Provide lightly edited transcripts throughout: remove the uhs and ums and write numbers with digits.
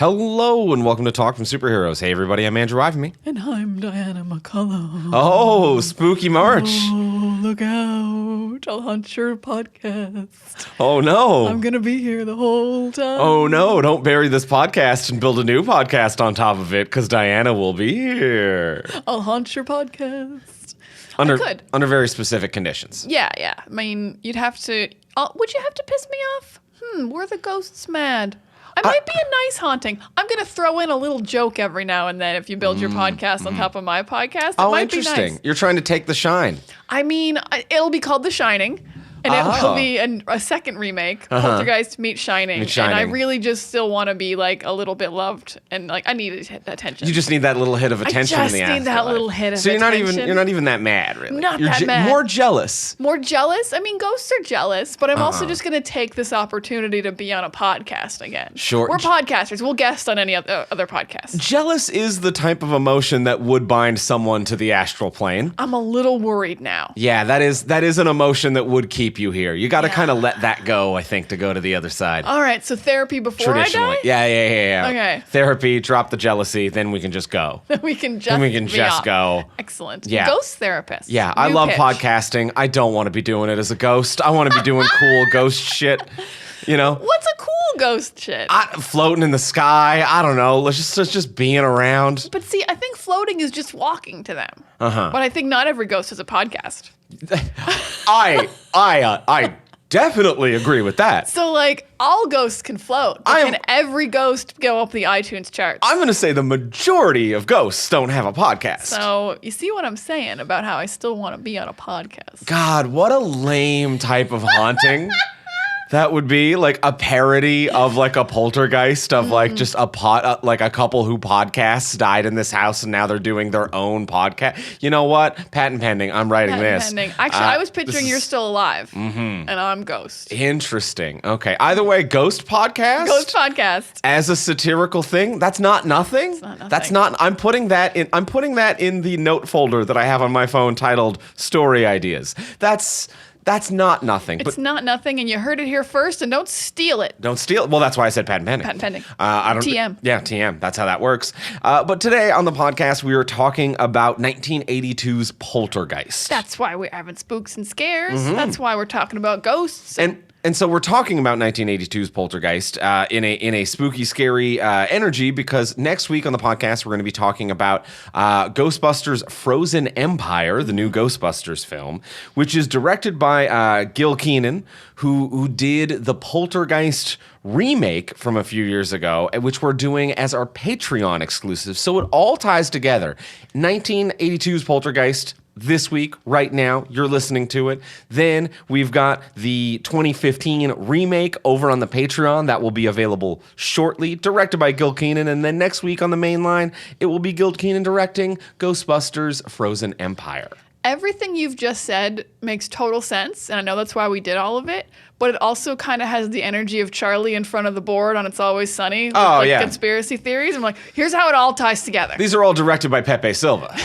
Hello and welcome to Talk from Superheroes. Hey everybody, I'm Andrew Ivamy. And I'm Diana McCullough. Oh, spooky March. Oh, look out. I'll hunt your podcast. Oh no. I'm going to be here the whole time. Oh no, don't bury this podcast and build a new podcast on top of it because Diana will be here. I'll hunt your podcast. Under, I could. Under very specific conditions. Yeah. I mean, you'd have to... would you have to piss me off? Were the ghosts mad? I might be a nice haunting. I'm going to throw in a little joke every now and then if you build your podcast on top of my podcast. It might be interesting. nice. You're trying to take the shine. I mean, it'll be called The Shining. And it will be a second remake, Poltergeist meets Shining. And I really just still want to be like a little bit loved and like I need attention. You just need that little hit of attention in the I just need that little hit of attention. So you're not even that mad, really. Not that mad. More jealous. More jealous? I mean, ghosts are jealous, but I'm also just going to take this opportunity to be on a podcast again. Sure. We're podcasters. We'll guest on any other podcasts. Jealous is the type of emotion that would bind someone to the astral plane. I'm a little worried now. Yeah, that is an emotion that would keep you here. You got to kind of let that go, I think, to go to the other side. All right, so therapy before I die? Yeah. Okay. Therapy, drop the jealousy, then we can just go. we can just go. Excellent. Yeah. Ghost therapist. Yeah, I love podcasting. I don't want to be doing it as a ghost. I want to be doing cool ghost shit. You know? What's a cool ghost shit? Floating in the sky. I don't know. Let's just being around. But see, I think floating is just walking to them. But I think not every ghost has a podcast. I definitely agree with that. So, like, all ghosts can float. But can every ghost go up the iTunes charts? I'm going to say the majority of ghosts don't have a podcast. So, you see what I'm saying about how I still want to be on a podcast. God, what a lame type of haunting. That would be like a parody of like a poltergeist of like just like a couple who podcasts died in this house and now they're doing their own podcast. You know what? Patent pending. I'm writing this. Actually, I was picturing you're still alive and I'm ghost. Interesting. Okay. Either way, ghost podcast. Ghost podcast. As a satirical thing, that's not nothing. It's not nothing. That's not. I'm putting that in the note folder that I have on my phone titled "Story Ideas." That's not nothing. It's not nothing, and you heard it here first, and don't steal it. Don't steal it. Well, that's why I said patent pending. Patent pending. TM. Yeah, TM. That's how that works. But today on the podcast, we are talking about 1982's Poltergeist. That's why we're having spooks and scares. That's why we're talking about ghosts. And so we're talking about 1982's Poltergeist in a spooky, scary energy because next week on the podcast, we're going to be talking about Ghostbusters Frozen Empire, the new Ghostbusters film, which is directed by Gil Kenan, who did the Poltergeist remake from a few years ago, which we're doing as our Patreon exclusive. So it all ties together. 1982's Poltergeist. This week, right now, you're listening to it. Then we've got the 2015 remake over on the Patreon that will be available shortly, directed by Gil Kenan. And then next week on the main line, it will be Gil Kenan directing Ghostbusters Frozen Empire. Everything you've just said makes total sense, and I know that's why we did all of it, but it also kind of has the energy of Charlie in front of the board on It's Always Sunny with conspiracy theories. I'm like, here's how it all ties together. These are all directed by Pepe Silva.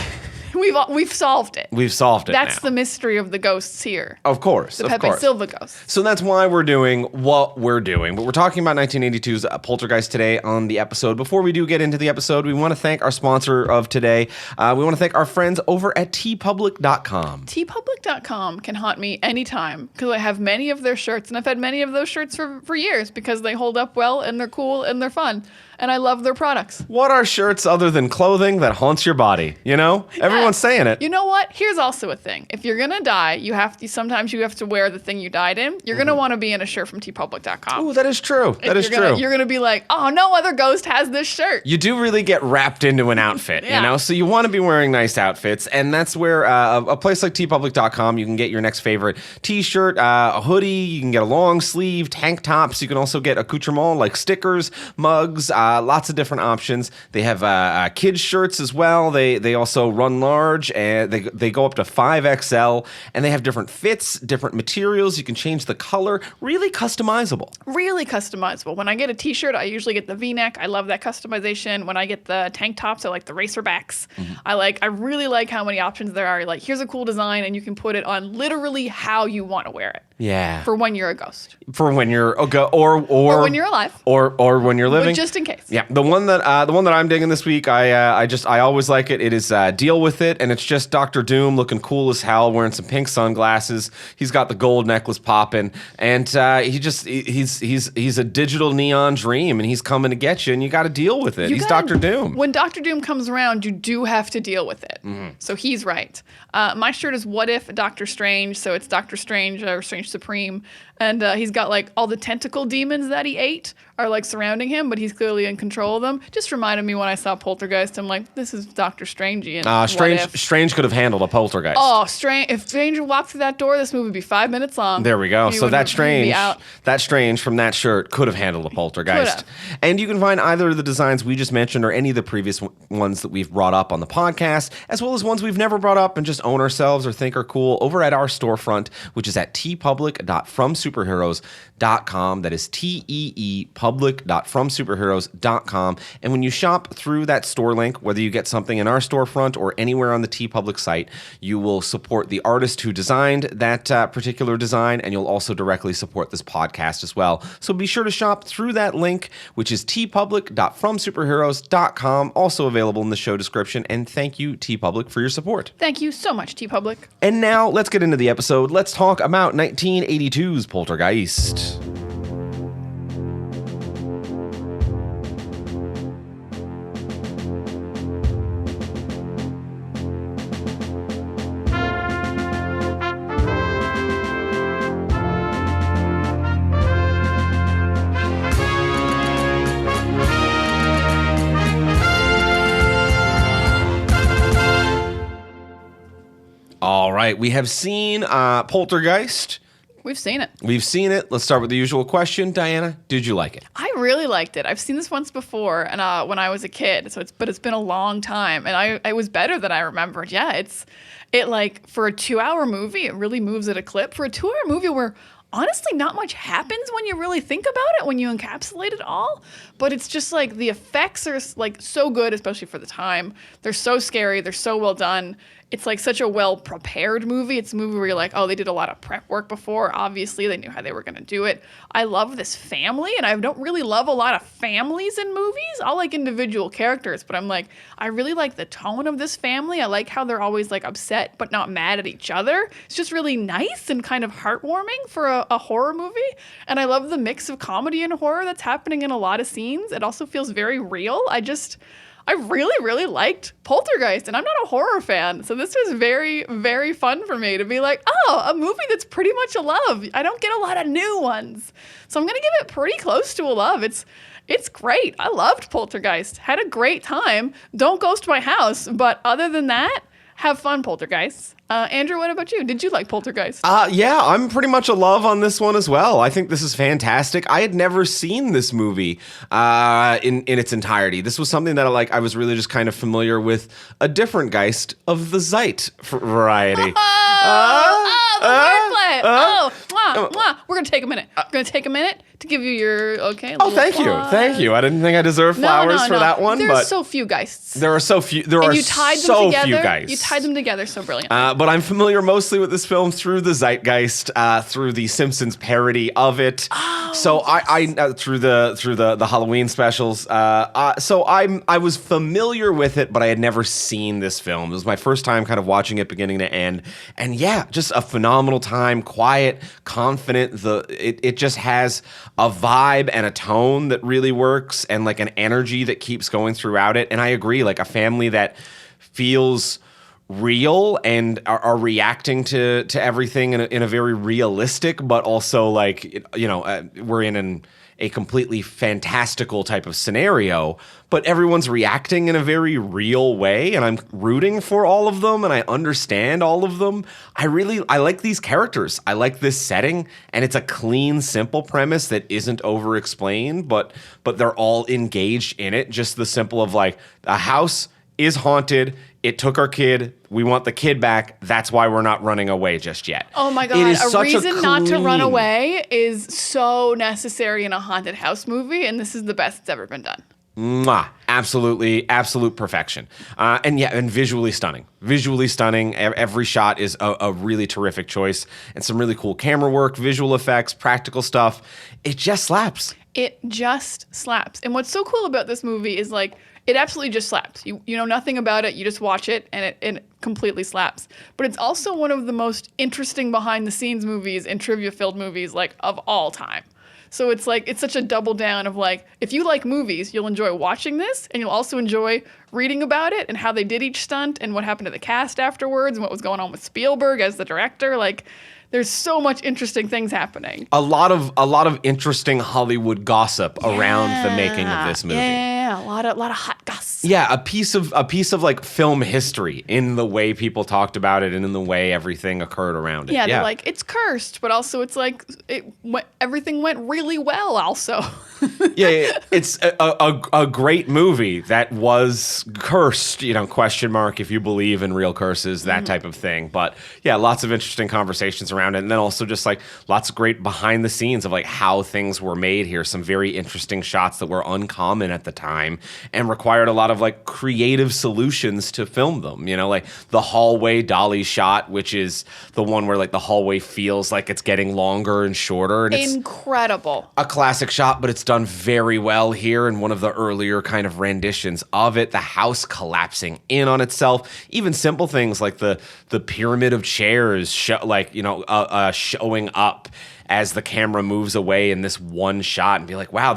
We've solved it. We've solved it. That's now. the mystery of the ghosts here. Of course. The Pepe Silva ghosts. So that's why we're doing what we're doing. But we're talking about 1982's Poltergeist today on the episode. Before we do get into the episode, we want to thank our sponsor of today. We want to thank our friends over at tpublic.com. tpublic.com can haunt me anytime because I have many of their shirts, and I've had many of those shirts for years because they hold up well and they're cool and they're fun. And I love their products. What are shirts other than clothing that haunts your body? You know? Yeah. Everyone's saying it. You know what? Here's also a thing. If you're going to die, sometimes you have to wear the thing you died in. You're going to want to be in a shirt from tpublic.com. Ooh, that is true. That is true. You're going to be like, oh, no other ghost has this shirt. You do really get wrapped into an outfit, you know? So you want to be wearing nice outfits. And that's where a place like tpublic.com, you can get your next favorite t-shirt, a hoodie. You can get a long sleeve, tank tops. You can also get accoutrements like stickers, mugs, lots of different options. They have kids shirts as well. They also run large and they go up to 5XL, and they have different fits, different materials. You can change the color. Really customizable. Really customizable. When I get a t-shirt, I usually get the V-neck. I love that customization. When I get the tank tops, I like the racerbacks. I really like how many options there are. Like, here's a cool design, and you can put it on literally how you want to wear it. Yeah. For when you're a ghost. For when you're or when you're alive. or when you're living. But just in case. Yeah, the one that I'm digging this week, I always like it. It is Deal With It, and it's just Doctor Doom looking cool as hell, wearing some pink sunglasses. He's got the gold necklace popping, and he's a digital neon dream, and he's coming to get you, and you got to deal with it. He's Doctor Doom. When Doctor Doom comes around, you do have to deal with it. So he's right. My shirt is What If Doctor Strange, so it's Doctor Strange or Strange Supreme, and he's got like all the tentacle demons that he ate are like surrounding him, but he's clearly in control of them. Just reminded me when I saw Poltergeist, I'm like, this is Doctor Strangey. And Strange could have handled a Poltergeist. Oh, Strange! If Strange walked through that door, this movie would be 5 minutes long. There we go. So that Strange from that shirt could have handled a Poltergeist. And you can find either of the designs we just mentioned or any of the previous ones that we've brought up on the podcast, as well as ones we've never brought up and just own ourselves or think are cool over at our storefront, which is at teepublic.fromsuperheroes.com. That is teepublic.fromsuperheroes.com. And when you shop through that store link, whether you get something in our storefront or anywhere on the TeePublic site, you will support the artist who designed that particular design, and you'll also directly support this podcast as well. So be sure to shop through that link, which is teepublic.fromsuperheroes.com, also available in the show description. And thank you, TeePublic, for your support. Thank you so much, TeePublic. And now let's get into the episode. Let's talk about 1982's Poltergeist. All right, we have seen Poltergeist. We've seen it. We've seen it. Let's start with the usual question. Diana, did you like it? I really liked it. I've seen this once before, and when I was a kid. But it's been a long time, and it was better than I remembered. Yeah, it like for a 2-hour movie, it really moves at a clip. For a 2-hour movie where honestly not much happens when you really think about it, when you encapsulate it all. But it's just like the effects are like so good, especially for the time. They're so scary. They're so well done. It's like such a well-prepared movie. It's a movie where you're like, oh, they did a lot of prep work before. Obviously, they knew how they were going to do it. I love this family, and I don't really love a lot of families in movies. I'll like individual characters, but I'm like, I really like the tone of this family. I like how they're always like upset but not mad at each other. It's just really nice and kind of heartwarming for a horror movie. And I love the mix of comedy and horror that's happening in a lot of scenes. It also feels very real. I really, really liked Poltergeist, and I'm not a horror fan, so this was very, very fun for me to be like, oh, a movie that's pretty much a love. I don't get a lot of new ones, so I'm going to give it pretty close to a love. It's great. I loved Poltergeist. Had a great time. Don't ghost my house, but other than that, have fun, Poltergeist. Andrew, what about you? Did you like Poltergeist? Yeah, I'm pretty much a love on this one as well. I think this is fantastic. I had never seen this movie in its entirety. This was something that I was really just kind of familiar with a different Geist of the Zeit variety. Wordplay. We're going to take a minute. We're going to take a minute to give you your, okay. Oh, thank you. Thank you. I didn't think I deserved flowers for that one. There are so few Geists. There are so few. There are so few Geists. You tied them together so brilliantly. But I'm familiar mostly with this film through the Zeitgeist, through the Simpsons parody of it. Oh, so I through the Halloween specials. So I was familiar with it, but I had never seen this film. It was my first time kind of watching it beginning to end. And yeah, just a phenomenal time, quiet, confident. It just has a vibe and a tone that really works, and like an energy that keeps going throughout it. And I agree, like a family that feels real and are reacting to everything in a very realistic, but also like, we're in a completely fantastical type of scenario, but everyone's reacting in a very real way, and I'm rooting for all of them, and I understand all of them. I like these characters. I like this setting, and it's a clean, simple premise that isn't over-explained, but they're all engaged in it. Just the simple of like, a house is haunted. It took our kid. We want the kid back. That's why we're not running away just yet. Oh my God. A reason not to run away is so necessary in a haunted house movie, and this is the best it's ever been done. Mwah. Absolutely, absolute perfection. And visually stunning. Visually stunning. Every shot is a really terrific choice, and some really cool camera work, visual effects, practical stuff. It just slaps. It just slaps. And what's so cool about this movie is like, it absolutely just slaps. You know nothing about it. You just watch it, and it completely slaps. But it's also one of the most interesting behind the scenes movies and trivia filled movies like of all time. So it's like, it's such a double down of like, if you like movies, you'll enjoy watching this, and you'll also enjoy reading about it and how they did each stunt and what happened to the cast afterwards and what was going on with Spielberg as the director. Like, there's so much interesting things happening. A lot of interesting Hollywood gossip around the making of this movie. Yeah, a lot of hot gossip. Yeah, a piece of like film history in the way people talked about it and in the way everything occurred around it. Yeah, they're like, it's cursed, but also it's like everything went really well also. yeah, it's a great movie that was cursed, question mark if you believe in real curses, that type of thing. But yeah, lots of interesting conversations around it, and then also just like lots of great behind the scenes of like how things were made here. Some very interesting shots that were uncommon at the time and required a lot of like creative solutions to film them. Like the hallway dolly shot, which is the one where like the hallway feels like it's getting longer and shorter. And incredible. It's a classic shot, but it's done very well here in one of the earlier kind of renditions of it. The house collapsing in on itself. Even simple things like the pyramid of chairs, showing up as the camera moves away in this one shot, and be like, wow,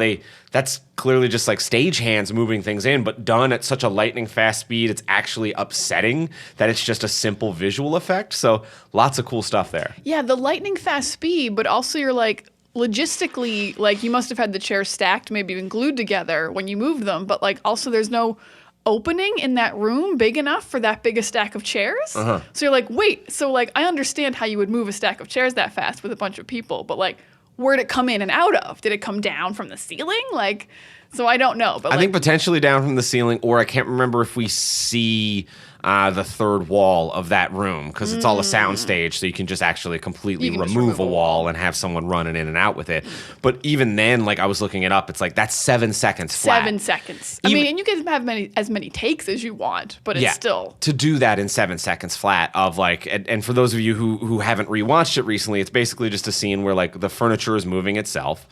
that's clearly just like stagehands moving things in, but done at such a lightning fast speed, it's actually upsetting that it's just a simple visual effect. So lots of cool stuff there. Yeah, the lightning fast speed, but also you're like, logistically, like you must have had the chairs stacked, maybe even glued together when you moved them, but like also there's no opening in that room big enough for that big a stack of chairs. So you're like, wait, so like I understand how you would move a stack of chairs that fast with a bunch of people, but like where'd it come in and out of? Did it come down from the ceiling? Like, so I don't know. But I think potentially down from the ceiling, or I can't remember if we see the third wall of that room, because it's all a sound stage, so you can just actually completely remove a wall and have someone running in and out with it. But even then, like I was looking it up, it's like that's 7 seconds flat. 7 seconds. I mean, and you can have as many takes as you want, but it's still to do that in 7 seconds flat of like, and for those of you who haven't rewatched it recently, it's basically just a scene where like the furniture is moving itself.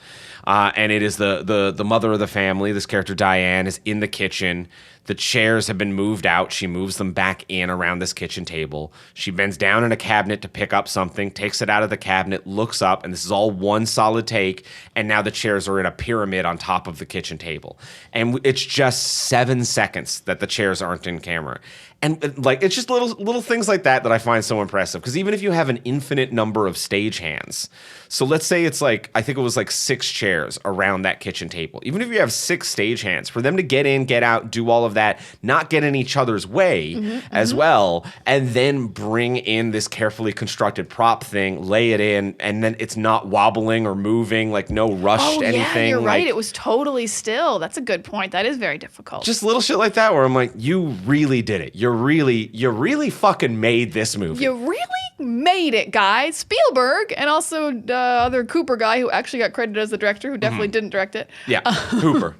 And it is the mother of the family. This character, Diane, is in the kitchen. The chairs have been moved out. She moves them back in around this kitchen table. She bends down in a cabinet to pick up something, takes it out of the cabinet, looks up, and this is all one solid take. And now the chairs are in a pyramid on top of the kitchen table. And it's just 7 seconds that the chairs aren't in camera. And like it's just little things like that I find so impressive. Because even if you have an infinite number of stagehands, so let's say it's like, I think it was like 6 chairs around that kitchen table. Even if you have 6 stagehands, for them to get in, get out, do all of that, not get in each other's way as well, and then bring in this carefully constructed prop thing, lay it in, and then it's not wobbling or moving, like no rushed anything. Yeah, you're right. Like, it was totally still. That's a good point. That is very difficult. just little shit like that where I'm like, you really did it. You really fucking made this movie. You really made it, guys. Spielberg, and also the other Cooper guy who actually got credited as the director, who definitely didn't direct it. Yeah, Hooper.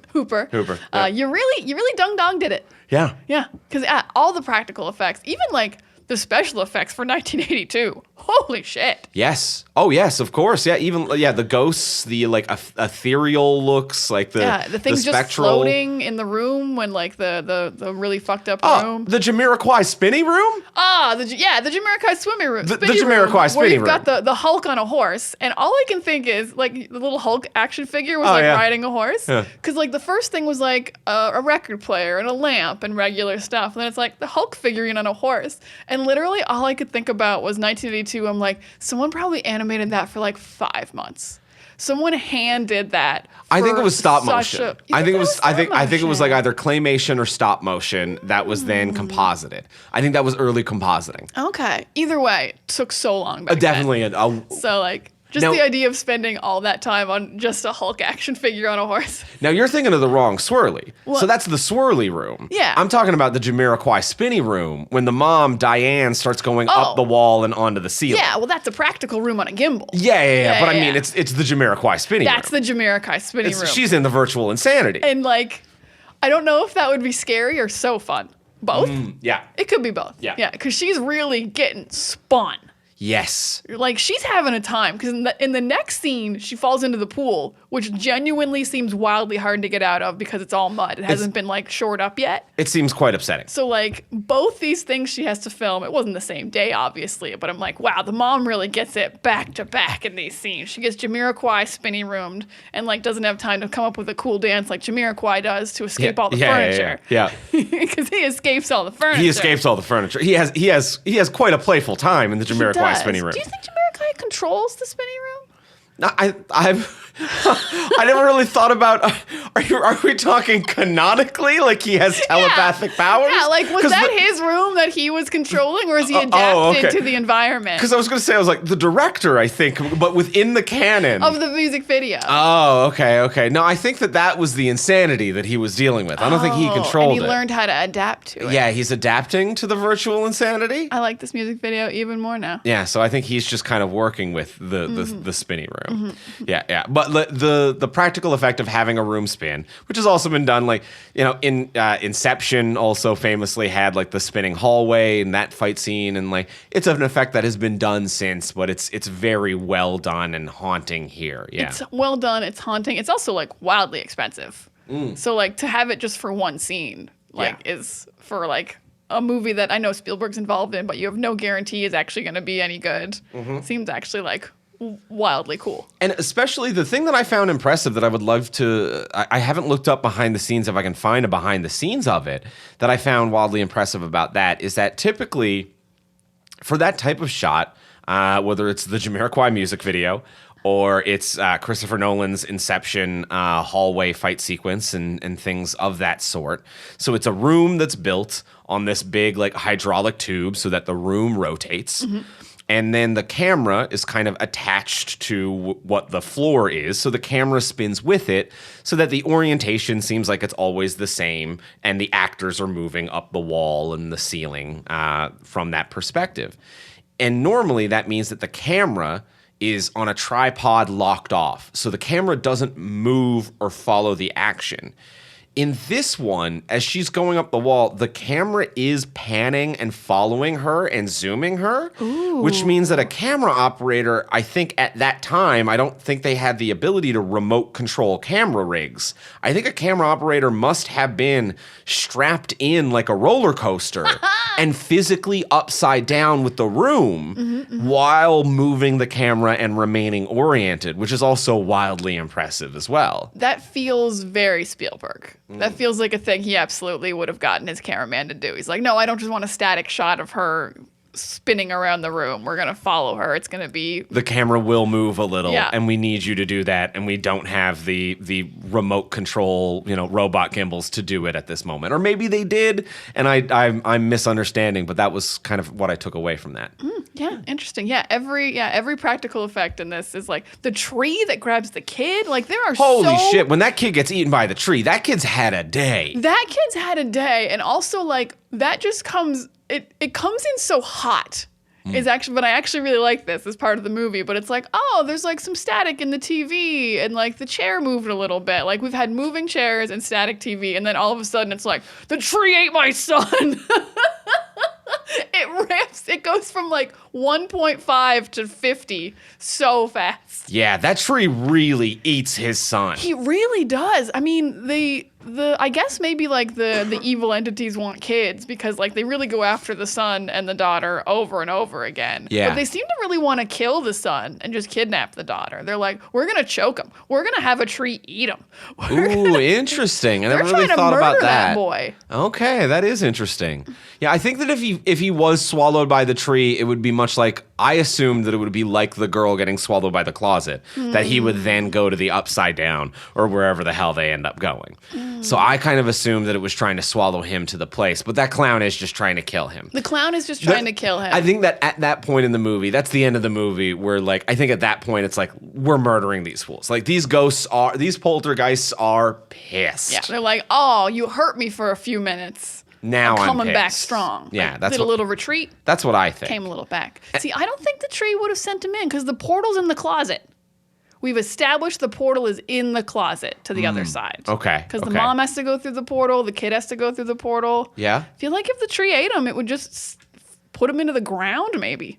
Yeah. You really dong did it. Yeah. Yeah, because all the practical effects, even like the special effects for 1982. Holy shit. Yes. Oh, yes, of course. Yeah, even the ghosts, the like ethereal looks, like the things the just floating in the room when like the really fucked up room. The Jamiroquai spinny room? The Jamiroquai swimming room. The Jamiroquai spinny room. Where you've got the Hulk on a horse, and all I can think is like the little Hulk action figure was riding a horse. Because like the first thing was like a record player and a lamp and regular stuff, and then it's like the Hulk figurine on a horse, and literally all I could think about was 1982. I'm like, someone probably animated that for like 5 months. Someone hand did that. I think it was stop motion. I think it was like either claymation or stop motion that was then composited. I think that was early compositing. Okay. Either way, it took so long back definitely. then. So like just the idea of spending all that time on just a Hulk action figure on a horse. Now you're thinking of the wrong swirly. So that's the swirly room. Yeah. I'm talking about the Jamiroquai spinny room when the mom, Diane, starts going up the wall and onto the ceiling. Yeah, well that's a practical room on a gimbal. Yeah. But I mean, it's the Jamiroquai spinny room. That's the Jamiroquai spinny room. She's in the virtual insanity. And like, I don't know if that would be scary or so fun. Both? Yeah. It could be both. Yeah. Yeah, because she's really getting spun. Yes. Like, she's having a time, because in the next scene, she falls into the pool, which genuinely seems wildly hard to get out of because it's all mud. It hasn't been, like, shored up yet. It seems quite upsetting. So, like, both these things she has to film, it wasn't the same day, obviously, but I'm like, wow, the mom really gets it back to back in these scenes. She gets Jamiroquai spinny roomed and, like, doesn't have time to come up with a cool dance like Jamiroquai does to escape all the furniture. Yeah. Because he escapes all the furniture. He escapes all the furniture. He has quite a playful time in the Jamiroquai spinning room. Do you think Jamiroquai controls the spinning room? I never really thought about. Are we talking canonically? Like he has telepathic powers? Yeah, like was that his room that he was controlling, or is he adapted to the environment? Because I was going to say, I was like the director, I think, but within the canon of the music video. Oh, okay. No, I think that was the insanity that he was dealing with. I don't think he controlled it. And he learned how to adapt to it. Yeah, he's adapting to the virtual insanity. I like this music video even more now. Yeah, so I think he's just kind of working with the spinning room. Yeah. But the practical effect of having a room spin, which has also been done, like, you know, in Inception also famously had like the spinning hallway and that fight scene, and like it's an effect that has been done since, but it's very well done and haunting here. Yeah, it's well done. It's haunting. It's also like wildly expensive. So like to have it just for one scene, like is for like a movie that I know Spielberg's involved in, but you have no guarantee is actually going to be any good. Seems actually like wildly cool. And especially the thing that I found impressive that I would love to, I haven't looked up behind the scenes if I can find a behind the scenes of it, that I found wildly impressive about that is that typically for that type of shot, whether it's the Jamiroquai music video or it's Christopher Nolan's Inception hallway fight sequence and things of that sort. So it's a room that's built on this big like hydraulic tube so that the room rotates. And then the camera is kind of attached to what the floor is. So the camera spins with it so that the orientation seems like it's always the same. And the actors are moving up the wall and the ceiling from that perspective. And normally that means that the camera is on a tripod locked off. So the camera doesn't move or follow the action. In this one, as she's going up the wall, the camera is panning and following her and zooming her, which means that a camera operator, I think at that time, I don't think they had the ability to remote control camera rigs. I think a camera operator must have been strapped in like a roller coaster and physically upside down with the room while moving the camera and remaining oriented, which is also wildly impressive as well. That feels very Spielberg. That feels like a thing he absolutely would have gotten his cameraman to do. He's like, no, I don't just want a static shot of her spinning around the room. We're going to follow her. It's going to be... The camera will move a little, and we need you to do that, and we don't have the remote control, robot gimbals to do it at this moment. Or maybe they did, and I'm misunderstanding, but that was kind of what I took away from that. Yeah, interesting. Yeah, every practical effect in this is like the tree that grabs the kid. Like there are Holy shit, when that kid gets eaten by the tree, that kid's had a day. That kid's had a day, and also like that just comes... It comes in so hot. Is actually, but I actually really like this as part of the movie. But it's like, oh, there's like some static in the TV, and like the chair moved a little bit. Like we've had moving chairs and static TV, and then all of a sudden it's like the tree ate my son. It ramps. It goes from like 1.5 to 50 so fast. Yeah, that tree really eats his son. He really does. I mean, I guess maybe like the evil entities want kids because like they really go after the son and the daughter over and over again. Yeah. But they seem to really want to kill the son and just kidnap the daughter. They're like, we're going to choke him. We're going to have a tree eat him. Ooh, interesting. I never really thought about that. Boy. Okay, that is interesting. Yeah, I think that if he was swallowed by the tree, it would be much like, I assumed that it would be like the girl getting swallowed by the closet, that he would then go to the upside down or wherever the hell they end up going. So I kind of assumed that it was trying to swallow him to the place, but that clown is just trying to kill him. The clown is just trying to kill him. I think that at that point in the movie, that's the end of the movie where like, I think at that point it's like, we're murdering these fools. Like these poltergeists are pissed. Yeah, they're like, oh, you hurt me for a few minutes. Now I'm coming back pissed. strong. Yeah, like, that's did a little retreat. That's what I think. Came a little back. See, I don't think the tree would have sent him in because the portal's in the closet. we've established the portal is in the closet to the other side. Okay. Because the mom has to go through the portal, the kid has to go through the portal. Yeah. I feel like if the tree ate him, it would just put him into the ground, maybe.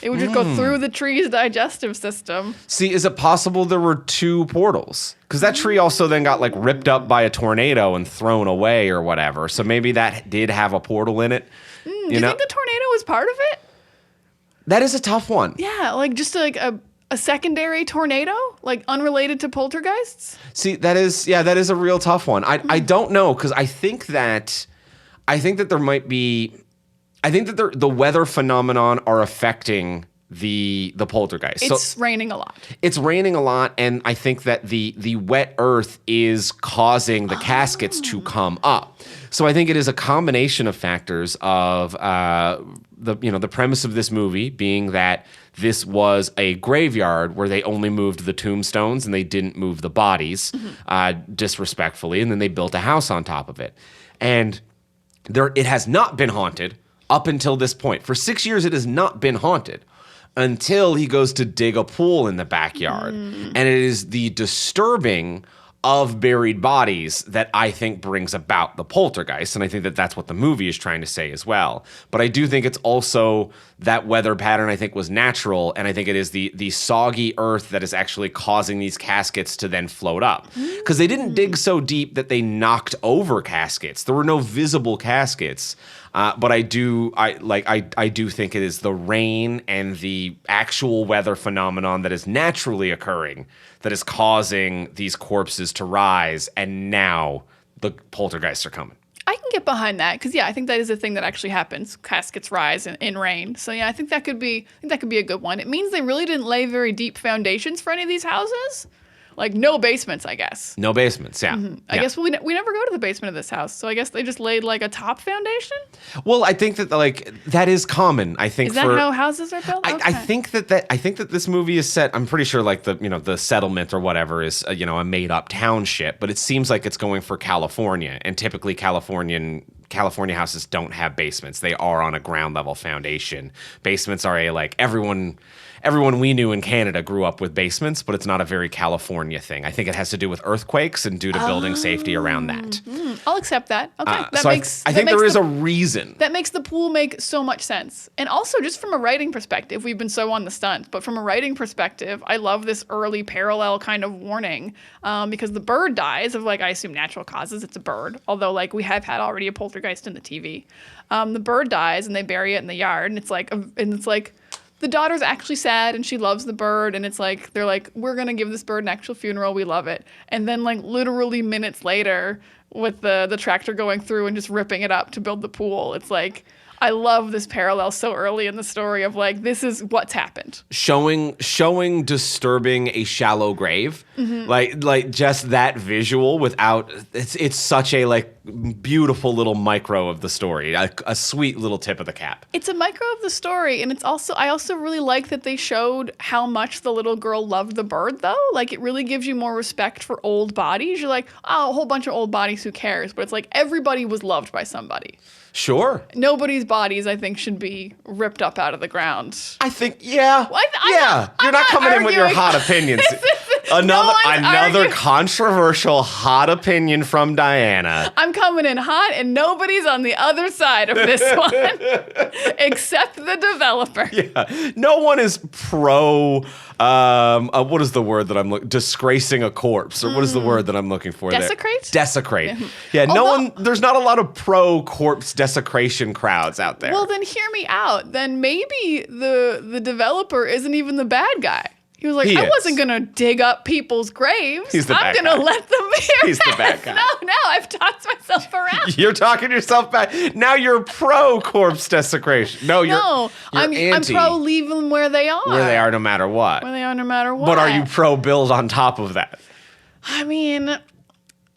It would just go through the tree's digestive system. See, is it possible there were 2 portals? Because that tree also then got like ripped up by a tornado and thrown away or whatever. So maybe that did have a portal in it. Do you think the tornado was part of it? That is a tough one. Yeah, like just like a secondary tornado, like unrelated to poltergeists. See, that is a real tough one. I don't know, because I think that there might be. I think that the weather phenomenon are affecting the poltergeist. It's raining a lot. It's raining a lot, and I think that the wet earth is causing the caskets to come up. So I think it is a combination of factors of the premise of this movie being that this was a graveyard where they only moved the tombstones and they didn't move the bodies disrespectfully, and then they built a house on top of it. And it has not been haunted up until this point. For 6 years, it has not been haunted until he goes to dig a pool in the backyard. And it is the disturbing of buried bodies that I think brings about the poltergeist. And I think that that's what the movie is trying to say as well. But I do think it's also that weather pattern I think was natural. And I think it is the soggy earth that is actually causing these caskets to then float up. Because they didn't dig so deep that they knocked over caskets. There were no visible caskets. But I do think it is the rain and the actual weather phenomenon that is naturally occurring that is causing these corpses to rise, and now the poltergeists are coming. I can get behind that because I think that is a thing that actually happens. Caskets rise in rain. So I think that could be a good one. It means they really didn't lay very deep foundations for any of these houses. Like no basements, I guess. No basements, yeah. I guess we never go to the basement of this house, so I guess they just laid like a top foundation. Well, I think that that is common. I think is that how houses are built? I think that this movie is set. I'm pretty sure like the settlement or whatever is a made up township, but it seems like it's going for California, and typically California houses don't have basements. They are on a ground level foundation. Basements are everyone we knew in Canada grew up with basements, but it's not a very California thing. I think it has to do with earthquakes and due to building safety around that. I'll accept that. Okay, I think there is a reason. That makes the pool make so much sense. And also, just from a writing perspective, we've been so on the stunt, but from a writing perspective, I love this early parallel kind of warning because the bird dies of I assume natural causes. It's a bird, although we have had already a poltergeist in the TV. The bird dies and they bury it in the yard, and it's like. The daughter's actually sad and she loves the bird, and it's they're like, we're gonna give this bird an actual funeral, we love it. And then literally minutes later, with the tractor going through and just ripping it up to build the pool, it's I love this parallel so early in the story of this is what's happened. Showing disturbing a shallow grave, like just that visual without it's such a beautiful little micro of the story, a sweet little tip of the cap. It's a micro of the story, and I also really like that they showed how much the little girl loved the bird though. It really gives you more respect for old bodies. You're like, oh, a whole bunch of old bodies, who cares? But it's everybody was loved by somebody. Sure. Nobody's bodies, I think, should be ripped up out of the ground. I think, yeah. Well, You're not coming in with your hot opinions. Another controversial hot opinion from Diana. I'm coming in hot, and nobody's on the other side of this one, except the developer. Yeah. No one is pro. What is the word that I'm looking? Disgracing a corpse, or what is the word that I'm looking for? Desecrate? There? Desecrate. Yeah. There's not a lot of pro corpse desecration crowds out there. Well, then hear me out. Then maybe the developer isn't even the bad guy. He was I wasn't going to dig up people's graves. He's the bad guy. I'm going to let them be. He's the bad guy. No, I've talked myself around. You're talking yourself back. Now you're pro corpse desecration. I'm pro leave them where they are. Where they are no matter what. Where they are no matter what. But are you pro build on top of that? I mean,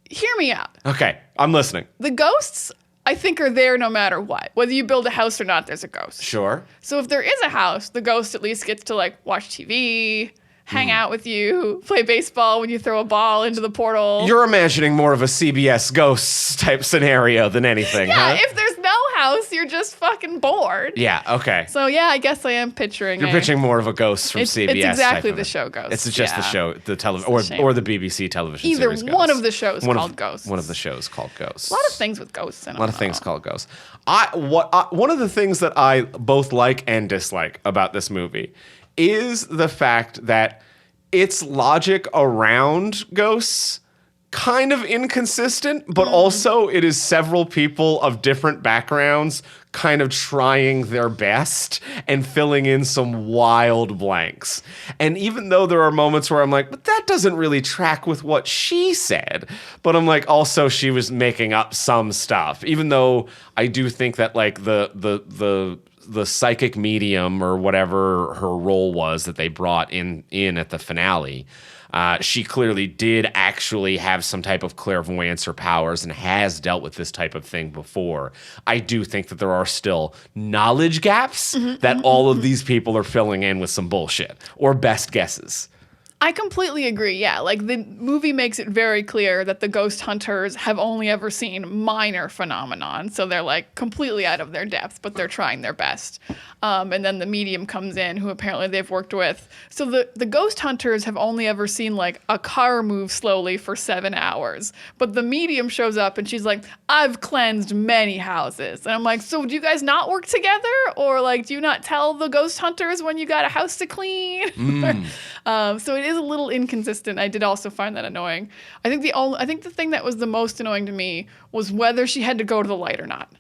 hear me out. Okay, I'm listening. The ghosts, I think, are there no matter what. Whether you build a house or not, there's a ghost. Sure. So if there is a house, the ghost at least gets to watch TV, hang out with you, play baseball when you throw a ball into the portal. You're imagining more of a CBS Ghosts type scenario than anything, huh? If there's no house. You're just fucking bored. Yeah. Okay. So yeah, I guess I am picturing. You're pitching more of a Ghost from CBS. It's exactly type the of show Ghost. It's just the show, the television, a or the BBC television Either series. one Ghost. of the shows called Ghosts. One of the shows called Ghosts. A lot of things with ghosts in them. A lot of things called Ghosts. One of the things that I both like and dislike about this movie is the fact that its logic around ghosts kind of inconsistent, but also it is several people of different backgrounds kind of trying their best and filling in some wild blanks. And even though there are moments where I'm like, but that doesn't really track with what she said, but I'm like, also she was making up some stuff, even though I do think that like the psychic medium or whatever her role was that they brought in at the finale, she clearly did actually have some type of clairvoyance or powers and has dealt with this type of thing before. I do think that there are still knowledge gaps that all of these people are filling in with some bullshit or best guesses. I completely agree. Yeah, like the movie makes it very clear that the ghost hunters have only ever seen minor phenomenon, so they're like completely out of their depth, but they're trying their best. And then the medium comes in, who apparently they've worked with. So the ghost hunters have only ever seen like a car move slowly for 7 hours, but the medium shows up and she's like, "I've cleansed many houses," and I'm like, "So do you guys not work together, or like do you not tell the ghost hunters when you got a house to clean?" So it is a little inconsistent. I did also find that annoying. I think the thing that was the most annoying to me was whether she had to go to the light or not.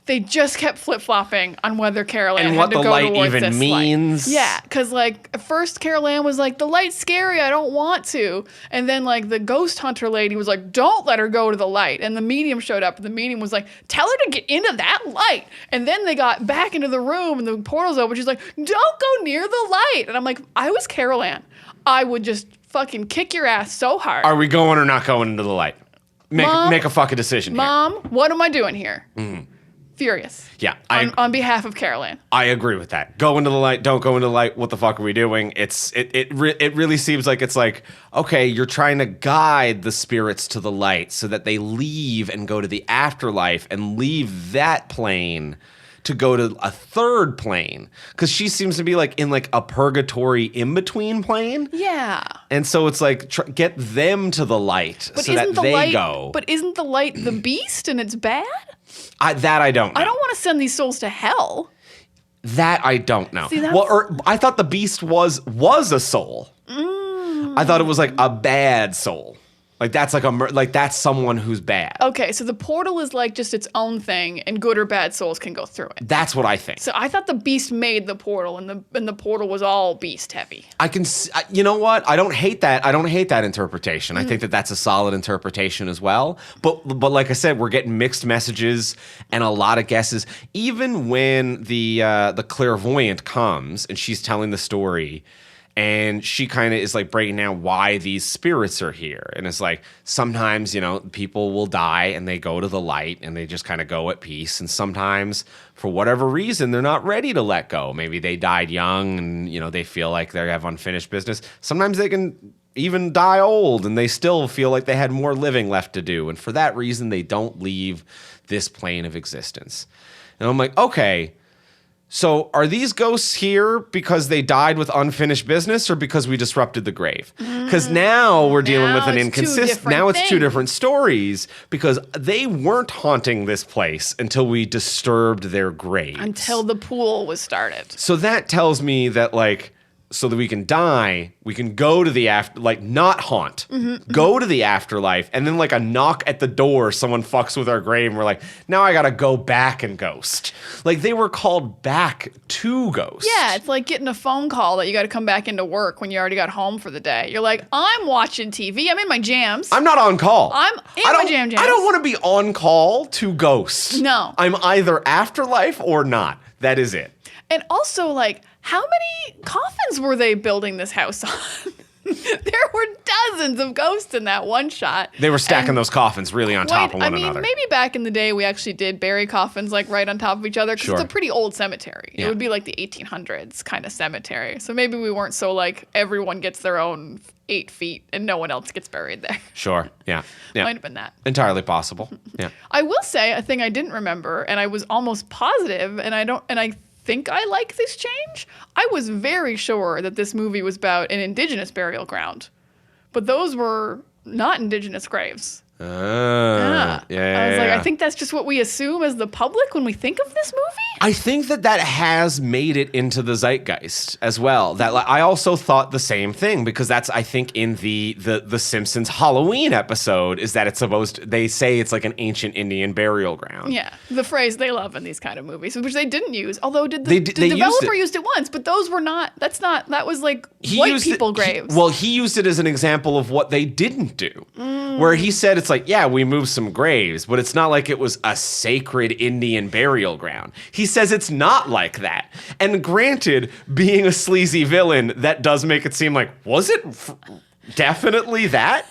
They just kept flip-flopping on whether Carol Ann had to go towards this light. And what the light even means. Yeah, because like at first Carol Ann was like, "The light's scary, I don't want to." And then like the ghost hunter lady was like, "Don't let her go to the light." And the medium showed up and the medium was like, "Tell her to get into that light." And then they got back into the room and the portal's open. She's like, "Don't go near the light." And I'm like, I was Carol Ann, I would just fucking kick your ass so hard. Are we going or not going into the light? Make a fucking decision here. Mom, what am I doing here? Furious. Yeah. On behalf of Carol Ann. I agree with that. Go into the light, don't go into the light. What the fuck are we doing? It really seems like it's like, okay, you're trying to guide the spirits to the light so that they leave and go to the afterlife and leave that plane to go to a third plane, because she seems to be like in like a purgatory in-between plane. Yeah. And so it's like get them to the light so that they go. But isn't the light the beast and it's bad? I don't know. I don't want to send these souls to hell. That I don't know. See, I thought the beast was a soul. I thought it was like a bad soul. Like that's like that's someone who's bad. Okay, so the portal is like just its own thing, and good or bad souls can go through it. That's what I think. So I thought the beast made the portal, and the portal was all beast heavy. You know what? I don't hate that. I don't hate that interpretation. I think that that's a solid interpretation as well. But like I said, we're getting mixed messages and a lot of guesses. Even when the clairvoyant comes and she's telling the story. And she kind of is like breaking down why these spirits are here. And it's like sometimes, people will die and they go to the light and they just kind of go at peace. And sometimes for whatever reason, they're not ready to let go. Maybe they died young and, they feel like they have unfinished business. Sometimes they can even die old and they still feel like they had more living left to do. And for that reason, they don't leave this plane of existence. And I'm like, okay. So are these ghosts here because they died with unfinished business or because we disrupted the grave? Because now we're dealing with an inconsistent. Now it's two different stories because they weren't haunting this place until we disturbed their graves. Until the pool was started. So that tells me that so that we can die, we can go to the not haunt, go to the afterlife, and then like a knock at the door, someone fucks with our grave, and we're like, now I gotta go back and ghost. Like they were called back to ghost. Yeah, it's like getting a phone call that you gotta come back into work when you already got home for the day. You're like, I'm watching TV, I'm in my jams. I'm not on call. I'm in my jams. I don't want to be on call to ghost. No. I'm either afterlife or not. That is it. And also, like, how many coffins were they building this house on? There were dozens of ghosts in that one shot. They were stacking those coffins really on top of one I mean, another. maybe back in the day we actually did bury coffins like right on top of each other because it's a pretty old cemetery. Yeah. It would be like the 1800s kind of cemetery. So maybe we weren't so like everyone gets their own 8 feet and no one else gets buried there. Sure. Yeah. Might have been that. Entirely possible. Yeah. I will say a thing I didn't remember, and I was almost positive, and I think I like this change. I was very sure that this movie was about an indigenous burial ground, but those were not indigenous graves. Yeah. I was like, I think that's just what we assume as the public when we think of this movie. I think that has made it into the zeitgeist as well. That I also thought the same thing because that's I think in the Simpsons Halloween episode is that they say it's like an ancient Indian burial ground. Yeah, the phrase they love in these kind of movies, which they didn't use. Although the they developer used it once, but those were not. That was like white people graves. He used it as an example of what they didn't do, where he said it's like, yeah, we moved some graves, but it's not like it was a sacred Indian burial ground. He says it's not like that. And granted, being a sleazy villain, that does make it seem like, was it definitely that?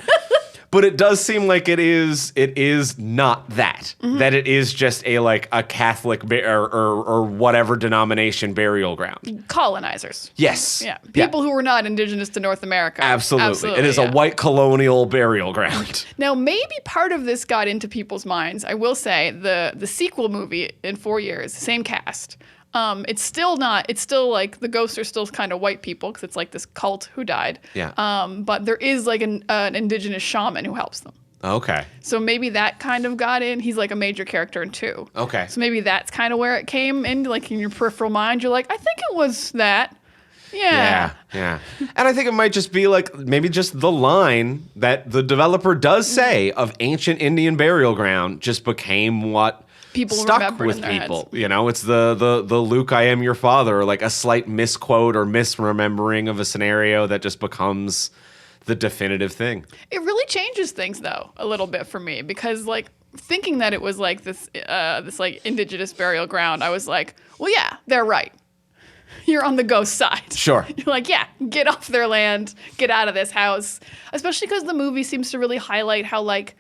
But it does seem like it is not that. Mm-hmm. That it is just a Catholic or whatever denomination burial ground. Colonizers. Yes. Yeah. People who were not indigenous to North America. Absolutely. It is a white colonial burial ground. Now, maybe part of this got into people's minds. I will say the sequel movie in 4 years, same cast. It's still like the ghosts are still kind of white people because it's like this cult who died. Yeah. But there is like an indigenous shaman who helps them. Okay. So maybe that kind of got in. He's like a major character in 2. Okay. So maybe that's kind of where it came in, like in your peripheral mind. You're like, I think it was that. Yeah. Yeah. And I think it might just be like maybe just the line that the developer does say of ancient Indian burial ground just became what people stuck with people. Heads. You know, it's the Luke, I am your father, or like a slight misquote or misremembering of a scenario that just becomes the definitive thing. It really changes things though a little bit for me because like thinking that it was like this like indigenous burial ground, I was like, well, yeah, they're right. You're on the ghost side. Sure. You're like, yeah, get off their land, get out of this house. Especially because the movie seems to really highlight how like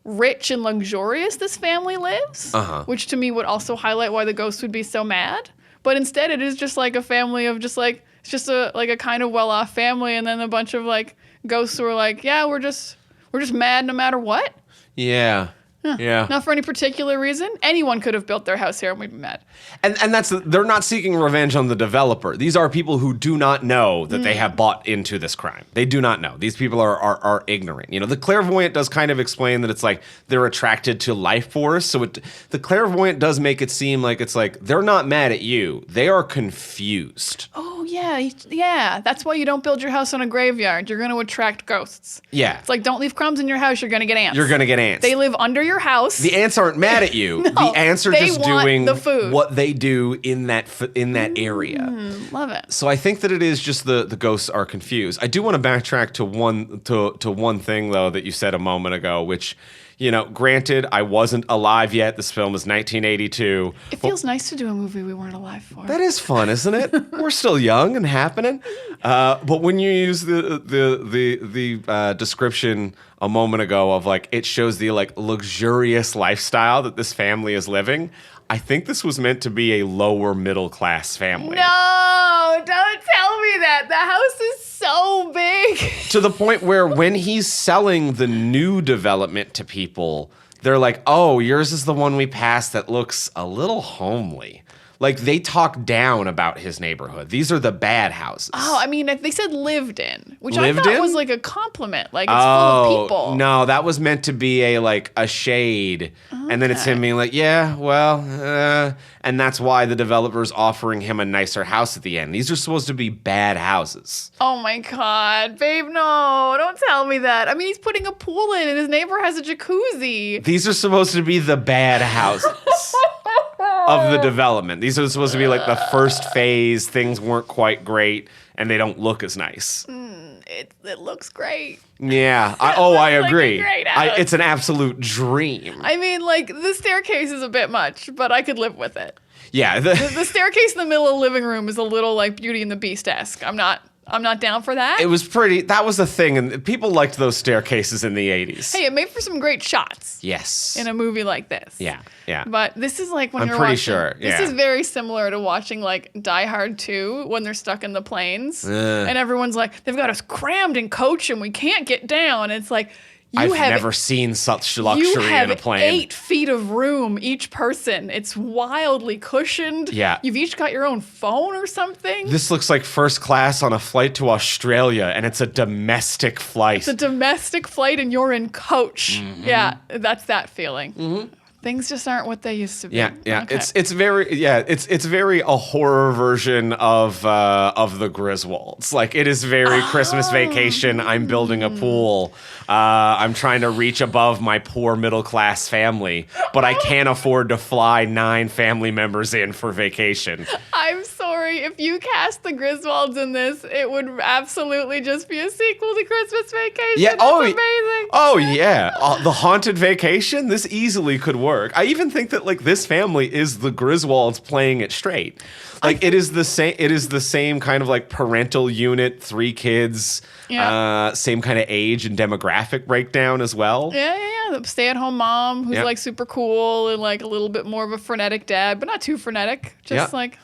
rich and luxurious this family lives, which to me would also highlight why the ghost would be so mad. But instead, it is just like a family of just like it's just a kind of well-off family, and then a bunch of like ghosts who are like, yeah, we're just mad no matter what. Yeah. Yeah. Not for any particular reason. Anyone could have built their house here and we'd be mad. And they're not seeking revenge on the developer. These are people who do not know that they have bought into this crime. They do not know. These people are ignorant. You know, the clairvoyant does kind of explain that it's like they're attracted to life force. So the clairvoyant does make it seem like it's like they're not mad at you. They are confused. Oh, yeah. Yeah. That's why you don't build your house on a graveyard. You're going to attract ghosts. Yeah. It's like don't leave crumbs in your house. You're going to get ants. You're going to get ants. They live under your house. The ants aren't mad at you. No, the ants are just doing the food. what they do in that area. Love it. So I think that it is just the ghosts are confused. I do want to backtrack to one thing though that you said a moment ago, which, you know, granted, I wasn't alive yet. This film is 1982. It feels nice to do a movie we weren't alive for. That is fun, isn't it? We're still young and happening. But when you use the description a moment ago of like it shows the like luxurious lifestyle that this family is living, I think this was meant to be a lower middle class family. No, don't tell me that. The house is so big. To the point where when he's selling the new development to people, they're like, oh, yours is the one we passed that looks a little homely. Like, they talk down about his neighborhood. These are the bad houses. Oh, I mean, they said lived in, which lived I thought in? was like a compliment. Like, it's full of people. No, that was meant to be a shade. Okay. And then it's him being like, yeah, well, and that's why the developer's offering him a nicer house at the end. These are supposed to be bad houses. Oh my God, babe, no, don't tell me that. I mean, he's putting a pool in and his neighbor has a jacuzzi. These are supposed to be the bad houses. Of the development. These are supposed to be like the first phase. Things weren't quite great, and they don't look as nice. It looks great. Yeah. I agree. Like a great house. It's an absolute dream. I mean, like, the staircase is a bit much, but I could live with it. Yeah. The staircase in the middle of the living room is a little like Beauty and the Beast-esque. I'm not I'm not down for that. It was pretty. That was a thing, and people liked those staircases in the 80s. Hey, it made for some great shots. Yes. In a movie like this. Yeah. But this is like when I'm you're pretty watching. sure, yeah. This is very similar to watching like Die Hard 2 when they're stuck in the planes, and everyone's like, they've got us crammed in coach and we can't get down. It's like. I've never seen such luxury in a plane. 8 feet of room, each person. It's wildly cushioned. Yeah. You've each got your own phone or something. This looks like first class on a flight to Australia, and it's a domestic flight. It's a domestic flight and you're in coach. Mm-hmm. Yeah, that's that feeling. Things just aren't what they used to be. Yeah. Okay. It's very a horror version of the Griswolds. Like it is very Christmas Vacation. I'm building a pool. I'm trying to reach above my poor middle class family, but I can't afford to fly 9 family members in for vacation. I'm sorry. If you cast the Griswolds in this, it would absolutely just be a sequel to Christmas Vacation. Yeah. It's amazing. Oh yeah. The Haunted Vacation. This easily could work. I even think that like this family is the Griswolds playing it straight. Like it is the same. It is the same kind of like parental unit, 3 kids, same kind of age and demographic breakdown as well. Yeah. The stay-at-home mom who's like super cool and like a little bit more of a frenetic dad, but not too frenetic. Just like,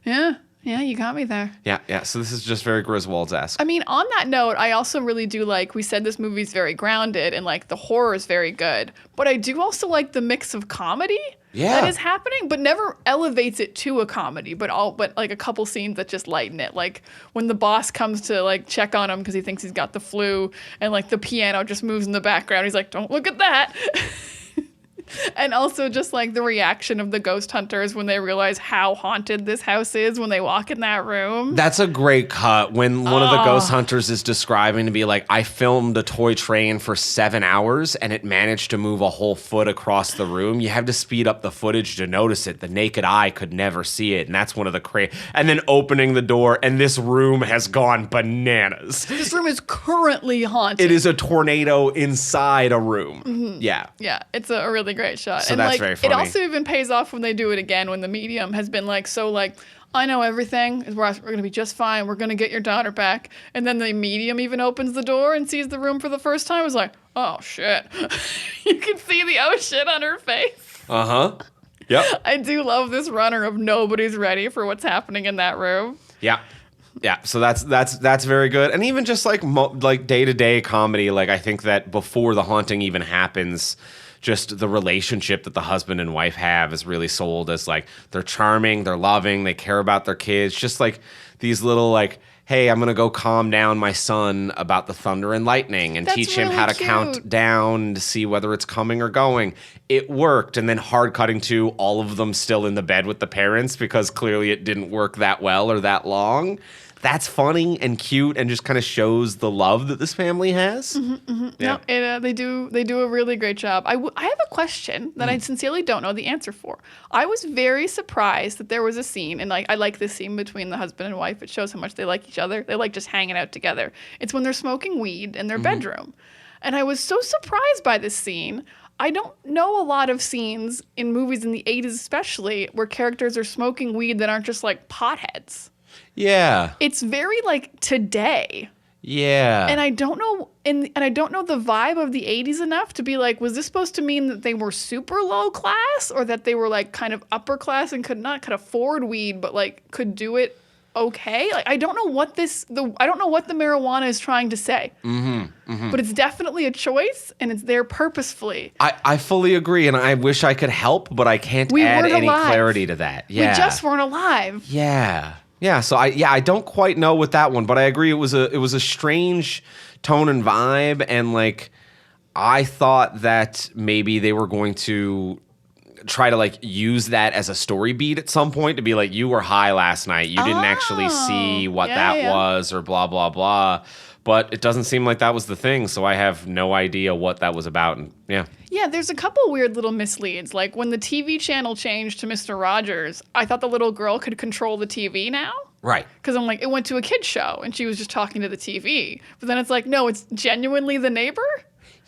yeah, you got me there. Yeah. So this is just very Griswolds-esque. I mean, on that note, I also really do like, we said this movie's very grounded and like the horror is very good, but I do also like the mix of comedy that is happening, but never elevates it to a comedy, but like a couple scenes that just lighten it. Like when the boss comes to like check on him because he thinks he's got the flu and like the piano just moves in the background. He's like, don't look at that. And also just like the reaction of the ghost hunters when they realize how haunted this house is when they walk in that room. That's a great cut when one of the ghost hunters is describing to be like, I filmed a toy train for 7 hours and it managed to move a whole foot across the room. You have to speed up the footage to notice it. The naked eye could never see it. And that's one of the and then opening the door and this room has gone bananas. This room is currently haunted. It is a tornado inside a room. Mm-hmm. Yeah. Yeah. It's a really great shot. So and that's like very funny. It also even pays off when they do it again, when the medium has been like, so like, I know everything. We're going to be just fine. We're going to get your daughter back. And then the medium even opens the door and sees the room for the first time. It's like, oh shit. You can see the oh shit on her face. Uh-huh. Yep. I do love this runner of nobody's ready for what's happening in that room. Yeah. Yeah, so that's very good, and even just like like day-to-day comedy, like I think that before the haunting even happens, just the relationship that the husband and wife have is really sold as like they're charming, they're loving, they care about their kids, just like these little like, hey, I'm gonna go calm down my son about the thunder and lightning and teach him how to count down to see whether it's coming or going. It worked, and then hard cutting to all of them still in the bed with the parents because clearly it didn't work that well or that long. That's funny and cute and just kind of shows the love that this family has. Yeah. No, they do a really great job. I have a question that I sincerely don't know the answer for. I was very surprised that there was a scene, and like I like this scene between the husband and wife. It shows how much they like each other. They like just hanging out together. It's when they're smoking weed in their bedroom. And I was so surprised by this scene. I don't know a lot of scenes in movies in the 80s especially where characters are smoking weed that aren't just like potheads. Yeah. It's very like today. Yeah. And I don't know and I don't know the vibe of the 80s enough to be like, was this supposed to mean that they were super low class or that they were like kind of upper class and could afford weed but like could do it okay? Like I don't know what the marijuana is trying to say. But it's definitely a choice and it's there purposefully. I fully agree, and I wish I could help, but I can't add any clarity to that. Yeah. We just weren't alive. Yeah. Yeah, so I don't quite know with that one, but I agree it was a strange tone and vibe, and like I thought that maybe they were going to try to like use that as a story beat at some point to be like, you were high last night, you didn't actually see what was or blah blah blah. But it doesn't seem like that was the thing, so I have no idea what that was about. And yeah, there's a couple weird little misleads. Like when the TV channel changed to Mr. Rogers, I thought the little girl could control the TV now. Right. Because I'm like, it went to a kid's show and she was just talking to the TV. But then it's like, no, it's genuinely the neighbor?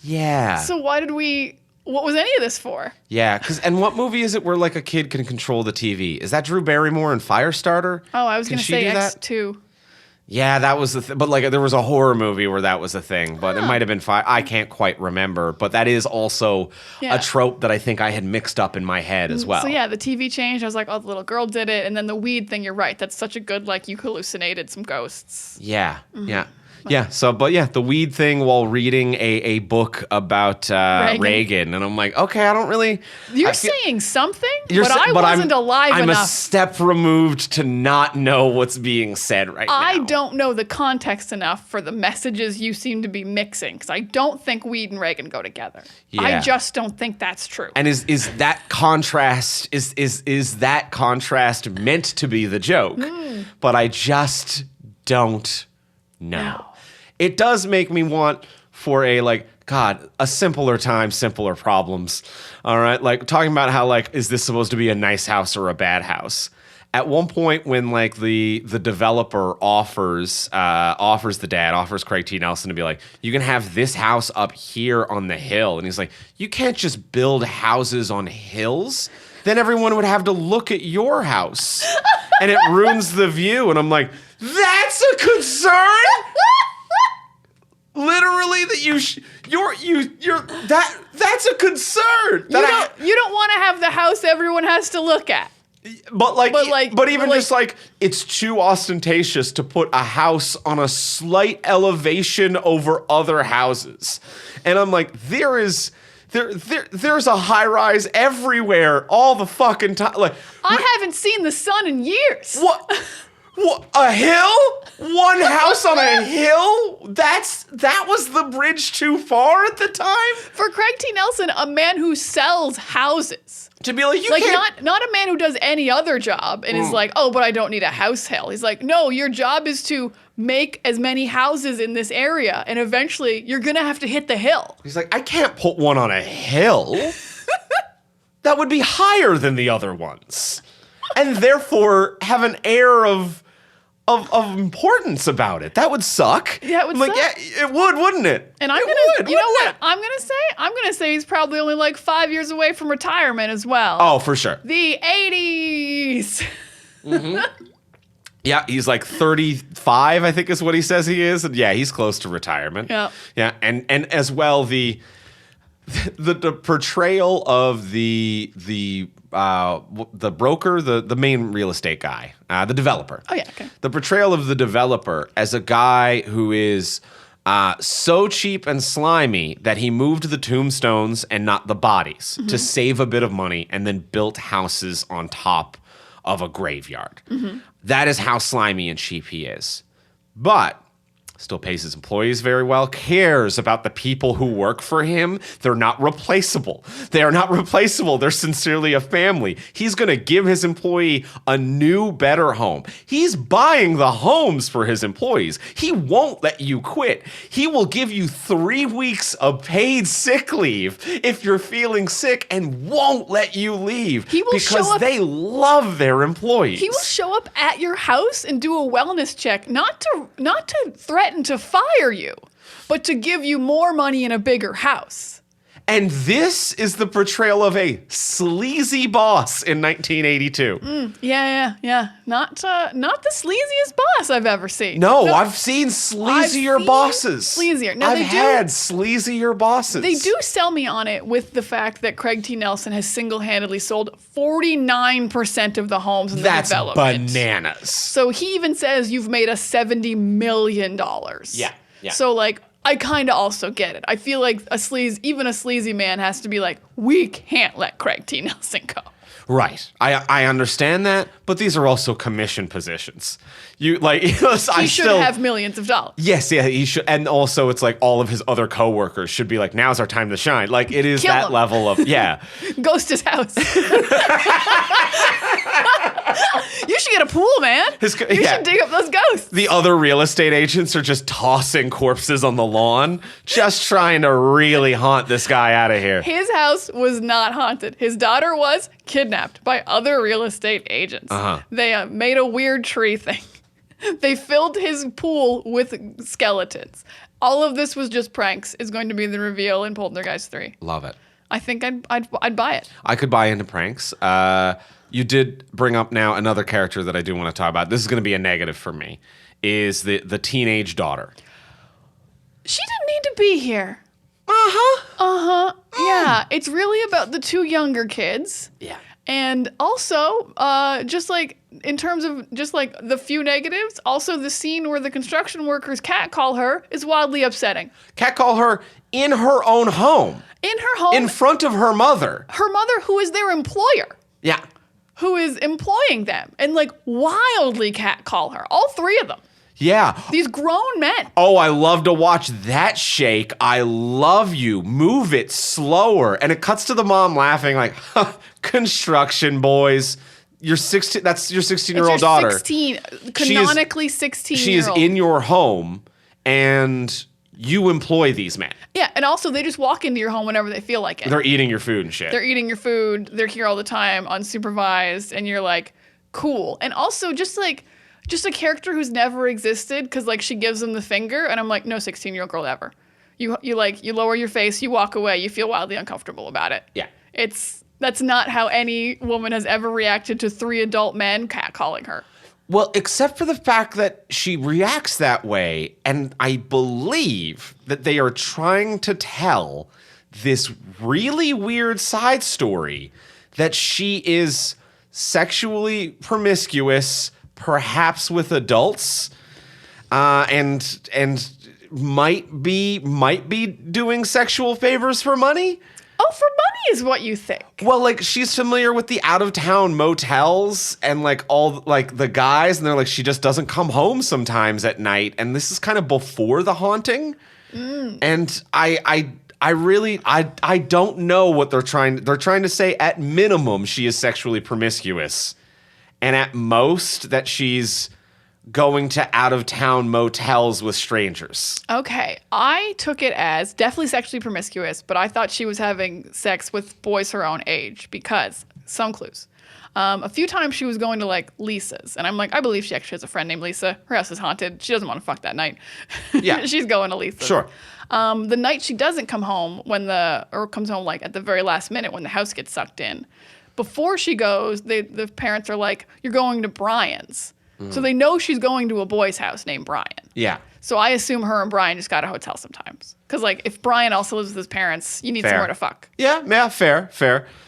Yeah. So what was any of this for? Yeah, and what movie is it where like a kid can control the TV? Is that Drew Barrymore in Firestarter? Oh, I was going to say X2. Yeah, that was the thing. But like, there was a horror movie where that was a thing, but it might have been five. I can't quite remember. But that is also a trope that I think I had mixed up in my head as well. So yeah, the TV changed. I was like, oh, the little girl did it. And then the weed thing, you're right. That's such a good, like, you hallucinated some ghosts. Yeah, yeah. Yeah, the weed thing while reading a book about Reagan. And I'm like, okay, I don't really... You're saying something, but I wasn't alive enough. I'm a step removed to not know what's being said right now. I don't know the context enough for the messages you seem to be mixing, because I don't think weed and Reagan go together. Yeah. I just don't think that's true. And is that contrast, is that contrast meant to be the joke? But I just don't know. No. It does make me want for a simpler time, simpler problems. All right. Like talking about how is this supposed to be a nice house or a bad house? At one point when the developer offers Craig T. Nelson to be like, you can have this house up here on the hill. And he's like, you can't just build houses on hills. Then everyone would have to look at your house and it ruins the view. And I'm like, that's a concern? Literally, that that's a concern. You don't want to have the house everyone has to look at. But even it's too ostentatious to put a house on a slight elevation over other houses, and I'm like, there's a high rise everywhere all the fucking time. Like, I haven't seen the sun in years. What? What, a hill? One house on a hill? That was the bridge too far at the time? For Craig T. Nelson, a man who sells houses. To be like, you can't... Not a man who does any other job and is like, oh, but I don't need a house hill. He's like, no, your job is to make as many houses in this area, and eventually you're going to have to hit the hill. He's like, I can't put one on a hill. That would be higher than the other ones. And therefore have an air of importance about it. That would suck. Yeah, it would suck. Yeah, it would, wouldn't it? And I'm gonna say he's probably only like 5 years away from retirement as well. Oh, for sure. The 80s. Mm-hmm. Yeah, he's like 35, I think is what he says he is. And yeah, he's close to retirement. Yeah. Yeah, and as well the portrayal of the broker, the main real estate guy, the developer. Oh yeah, okay. The portrayal of the developer as a guy who is so cheap and slimy that he moved the tombstones and not the bodies to save a bit of money, and then built houses on top of a graveyard. That is how slimy and cheap he is. But still pays his employees very well, cares about the people who work for him. They're not replaceable. They are not replaceable. They're sincerely a family. He's going to give his employee a new, better home. He's buying the homes for his employees. He won't let you quit. He will give you 3 weeks of paid sick leave if you're feeling sick, and won't let you leave because they love their employees. He will show up at your house and do a wellness check, not to threaten to fire you, but to give you more money in a bigger house. And this is the portrayal of a sleazy boss in 1982. Yeah. Not the sleaziest boss I've ever seen. No, I've seen sleazier bosses. Sleazier. Now, I've had sleazier bosses. They do sell me on it with the fact that Craig T. Nelson has single-handedly sold 49% of the homes in the development. That's bananas. So he even says you've made us $70 million. Yeah. So I kind of also get it. I feel like even a sleazy man has to be like, we can't let Craig T. Nelson go. Right. I understand that, but these are also commission positions. He should have millions of dollars. Yes, yeah, he should. And also it's like all of his other coworkers should be like, now's our time to shine. Like, it is that level of, yeah. Ghost his house. You should get a pool, man. You should dig up those ghosts. The other real estate agents are just tossing corpses on the lawn, just trying to really haunt this guy out of here. His house was not haunted. His daughter was kidnapped by other real estate agents. They made a weird tree thing. They filled his pool with skeletons. All of this was just pranks. Is going to be the reveal in Poltergeist 3. Love it. I think I'd buy it. I could buy into pranks. You did bring up now another character that I do want to talk about. This is going to be a negative for me. is the teenage daughter. She didn't need to be here. Uh-huh. Yeah, it's really about the two younger kids. Yeah. And also, just like in terms of just like the few negatives, also the scene where the construction workers catcall her is wildly upsetting. Catcall her in her own home. In her home. In front of her mother. Her mother, who is their employer. Yeah. Who is employing them. And like wildly catcall her. All three of them. Yeah. These grown men. Oh, I love to watch that shake. I love you. Move it slower. And it cuts to the mom laughing like, huh, construction boys. You're 16. That's your 16-year-old daughter. 16, canonically 16-year-old. She is in your home and you employ these men. Yeah, and also they just walk into your home whenever they feel like it. They're eating your food and shit. They're eating your food. They're here all the time, unsupervised, and you're like, cool. And also just a character who's never existed because like she gives them the finger, and I'm like, no 16-year-old girl ever. You lower your face, you walk away, you feel wildly uncomfortable about it. Yeah. That's not how any woman has ever reacted to three adult men catcalling her. Well, except for the fact that she reacts that way, and I believe that they are trying to tell this really weird side story that she is sexually promiscuous, perhaps with adults, and might be doing sexual favors for money. Oh, for money is what you think. Well, like she's familiar with the out-of-town motels and like all like the guys, and they're like she just doesn't come home sometimes at night, and this is kind of before the haunting. And I really don't know what they're trying to say. At minimum, she is sexually promiscuous, and at most that she's going to out-of-town motels with strangers. Okay, I took it as definitely sexually promiscuous, but I thought she was having sex with boys her own age because some clues. A few times she was going to like Lisa's, and I'm like, I believe she actually has a friend named Lisa. Her house is haunted. She doesn't want to fuck that night. Yeah. She's going to Lisa's. Sure. The night she doesn't come home or comes home like at the very last minute when the house gets sucked in. Before she goes, the parents are like, you're going to Brian's. So they know she's going to a boy's house named Brian. Yeah. So I assume her and Brian just got a hotel sometimes. Because like if Brian also lives with his parents, you need Fair. somewhere to fuck. Yeah, fair.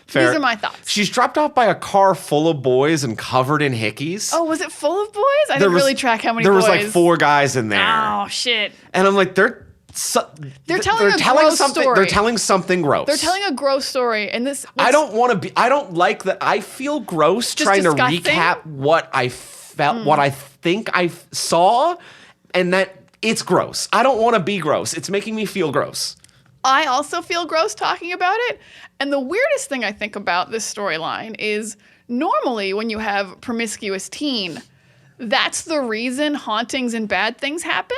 These are my thoughts. She's dropped off by a car full of boys and covered in hickeys. Oh, was it full of boys? I didn't really track how many boys. There was like 4 guys in there. Oh, shit. And I'm like, they're telling a gross something. story. They're telling something gross. They're telling a gross story, and this. I don't like that. I feel gross Just trying disgusting? to recap what I felt, what I think I saw, and that it's gross. I don't want to be gross. It's making me feel gross. I also feel gross talking about it. And the weirdest thing I think about this storyline is normally when you have promiscuous teen, that's the reason hauntings and bad things happen.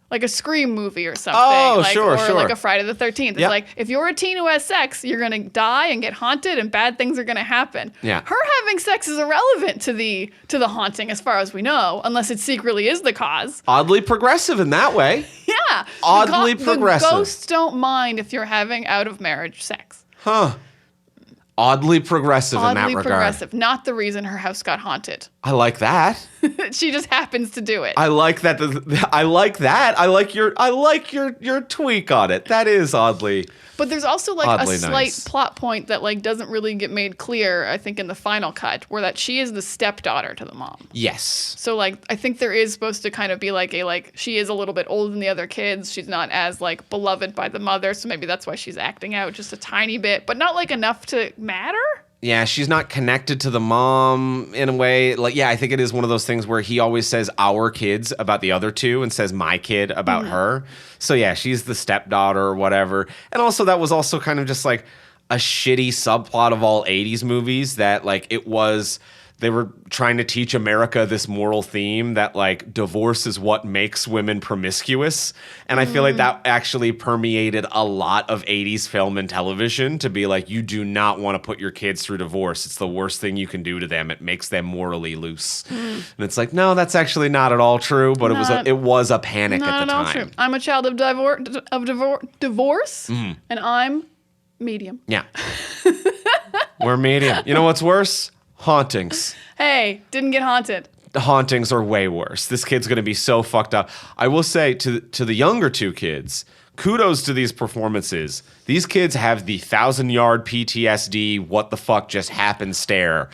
Like a Scream movie or something. Oh, or sure. like a Friday the 13th. It's Yep. like, if you're a teen who has sex, you're going to die and get haunted and bad things are going to happen. Yeah. Her having sex is irrelevant to the haunting as far as we know, unless it secretly is the cause. Oddly progressive in that way. Yeah. Oddly progressive. The ghosts don't mind if you're having out-of-marriage sex. Huh. Oddly progressive in that regard. Oddly progressive. Not the reason her house got haunted. I like that. She just happens to do it. I like that. I like that. I like your tweak on it. That is oddly. But there's also like Oddly a slight nice. plot point that like doesn't really get made clear, I think, in the final cut, where that she is the stepdaughter to the mom. Yes. So like I think there is supposed to kind of be like she is a little bit older than the other kids. She's not as like beloved by the mother, so maybe that's why she's acting out just a tiny bit, but not like enough to matter. Yeah, she's not connected to the mom in a way. Like, yeah, I think it is one of those things where he always says our kids about the other two and says my kid about her. So yeah, she's the stepdaughter or whatever. And also that was also kind of just like a shitty subplot of all 80s movies that like they were trying to teach America this moral theme that like divorce is what makes women promiscuous. And I feel like that actually permeated a lot of 80s film and television to be like, you do not want to put your kids through divorce. It's the worst thing you can do to them. It makes them morally loose. And it's like, no, that's actually not at all true, but it was a panic at the Not at all time. true. I'm a child of divorce, and I'm medium. Yeah. We're medium. You know what's worse? Hauntings. Hey, didn't get haunted. hauntings are way worse. This kid's going to be so fucked up. I will say to the younger two kids, kudos to these performances. These kids have the 1,000-yard PTSD, what the fuck just happened stare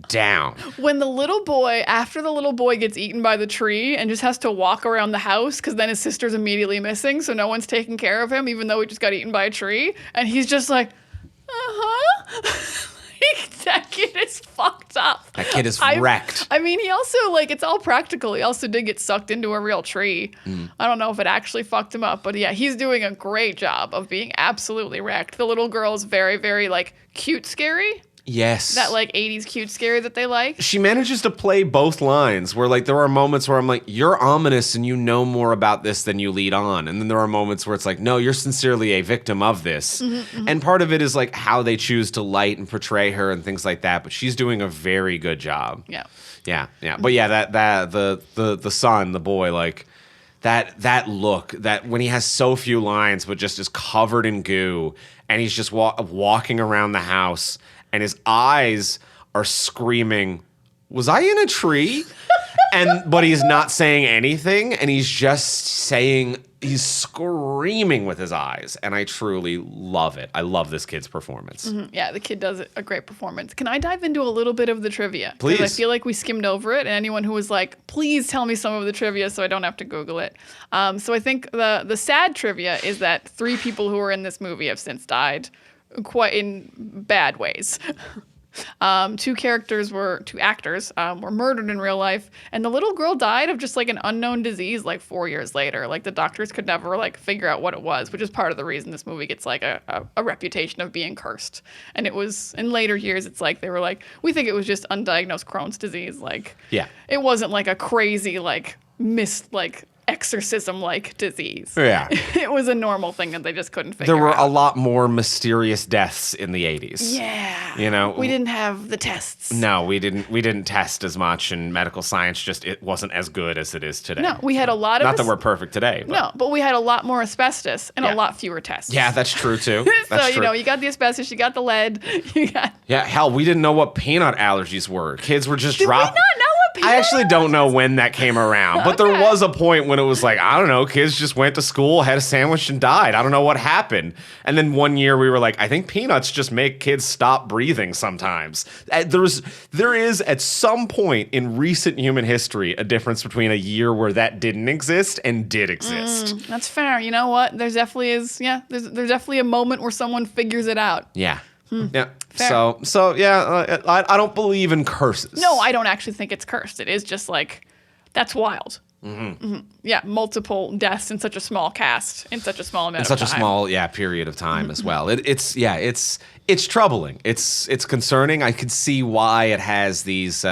down. When after the little boy gets eaten by the tree and just has to walk around the house because then his sister's immediately missing, so no one's taking care of him, even though he just got eaten by a tree, and he's just like, that kid is fucked up. That kid is wrecked. I mean, he also, it's all practical. He also did get sucked into a real tree. I don't know if it actually fucked him up, but yeah, he's doing a great job of being absolutely wrecked. The little girl's very, very, cute scary. Yes. That 80s cute scary that they like. She manages to play both lines where there are moments where I'm like, you're ominous and you know more about this than you lead on. And then there are moments where it's like, no, you're sincerely a victim of this. And part of it is how they choose to light and portray her and things like that. But she's doing a very good job. Yeah. Yeah. Yeah. But yeah, the son, the boy, that look, that when he has so few lines but just is covered in goo and he's just walking around the house and his eyes are screaming, was I in a tree? But he's not saying anything, and he's screaming with his eyes, and I truly love it. I love this kid's performance. Yeah, the kid does a great performance. Can I dive into a little bit of the trivia? Please. Because I feel like we skimmed over it, and anyone who was like, please tell me some of the trivia so I don't have to Google it. So I think the sad trivia is that 3 people who were in this movie have since died, quite in bad ways. 2 actors were murdered in real life, and the little girl died of just an unknown disease 4 years later. The doctors could never figure out what it was, which is part of the reason this movie gets a reputation of being cursed. And it was in later years, it's they were we think it was just undiagnosed Crohn's disease. Yeah, it wasn't a crazy exorcism-like disease. Yeah. It was a normal thing that they just couldn't figure out. There were a lot more mysterious deaths in the 80s. Yeah. We didn't have the tests. No, we didn't test as much, and medical science it wasn't as good as it is today. No, we had a lot of... Not that we're perfect today. But. No, but we had a lot more asbestos and a lot fewer tests. Yeah, that's true, too. So, you got the asbestos, you got the lead, you got... Yeah, hell, we didn't know what peanut allergies were. Kids were just dropping... Did we not know what peanut I actually don't know when that came around, but there was a point when it was I don't know, kids just went to school, had a sandwich, and died. I don't know what happened. And then one year we were I think peanuts just make kids stop breathing sometimes. There is, at some point in recent human history, a difference between a year where that didn't exist and did exist. That's fair. You know what? There's definitely there's definitely a moment where someone figures it out. Yeah. Yeah. Fair. So yeah, I don't believe in curses. No, I don't actually think it's cursed. It is just that's wild. Yeah, multiple deaths in such a small cast, in such a small amount of time. In such a small, period of time as well. It's troubling. It's concerning. I can see why it has these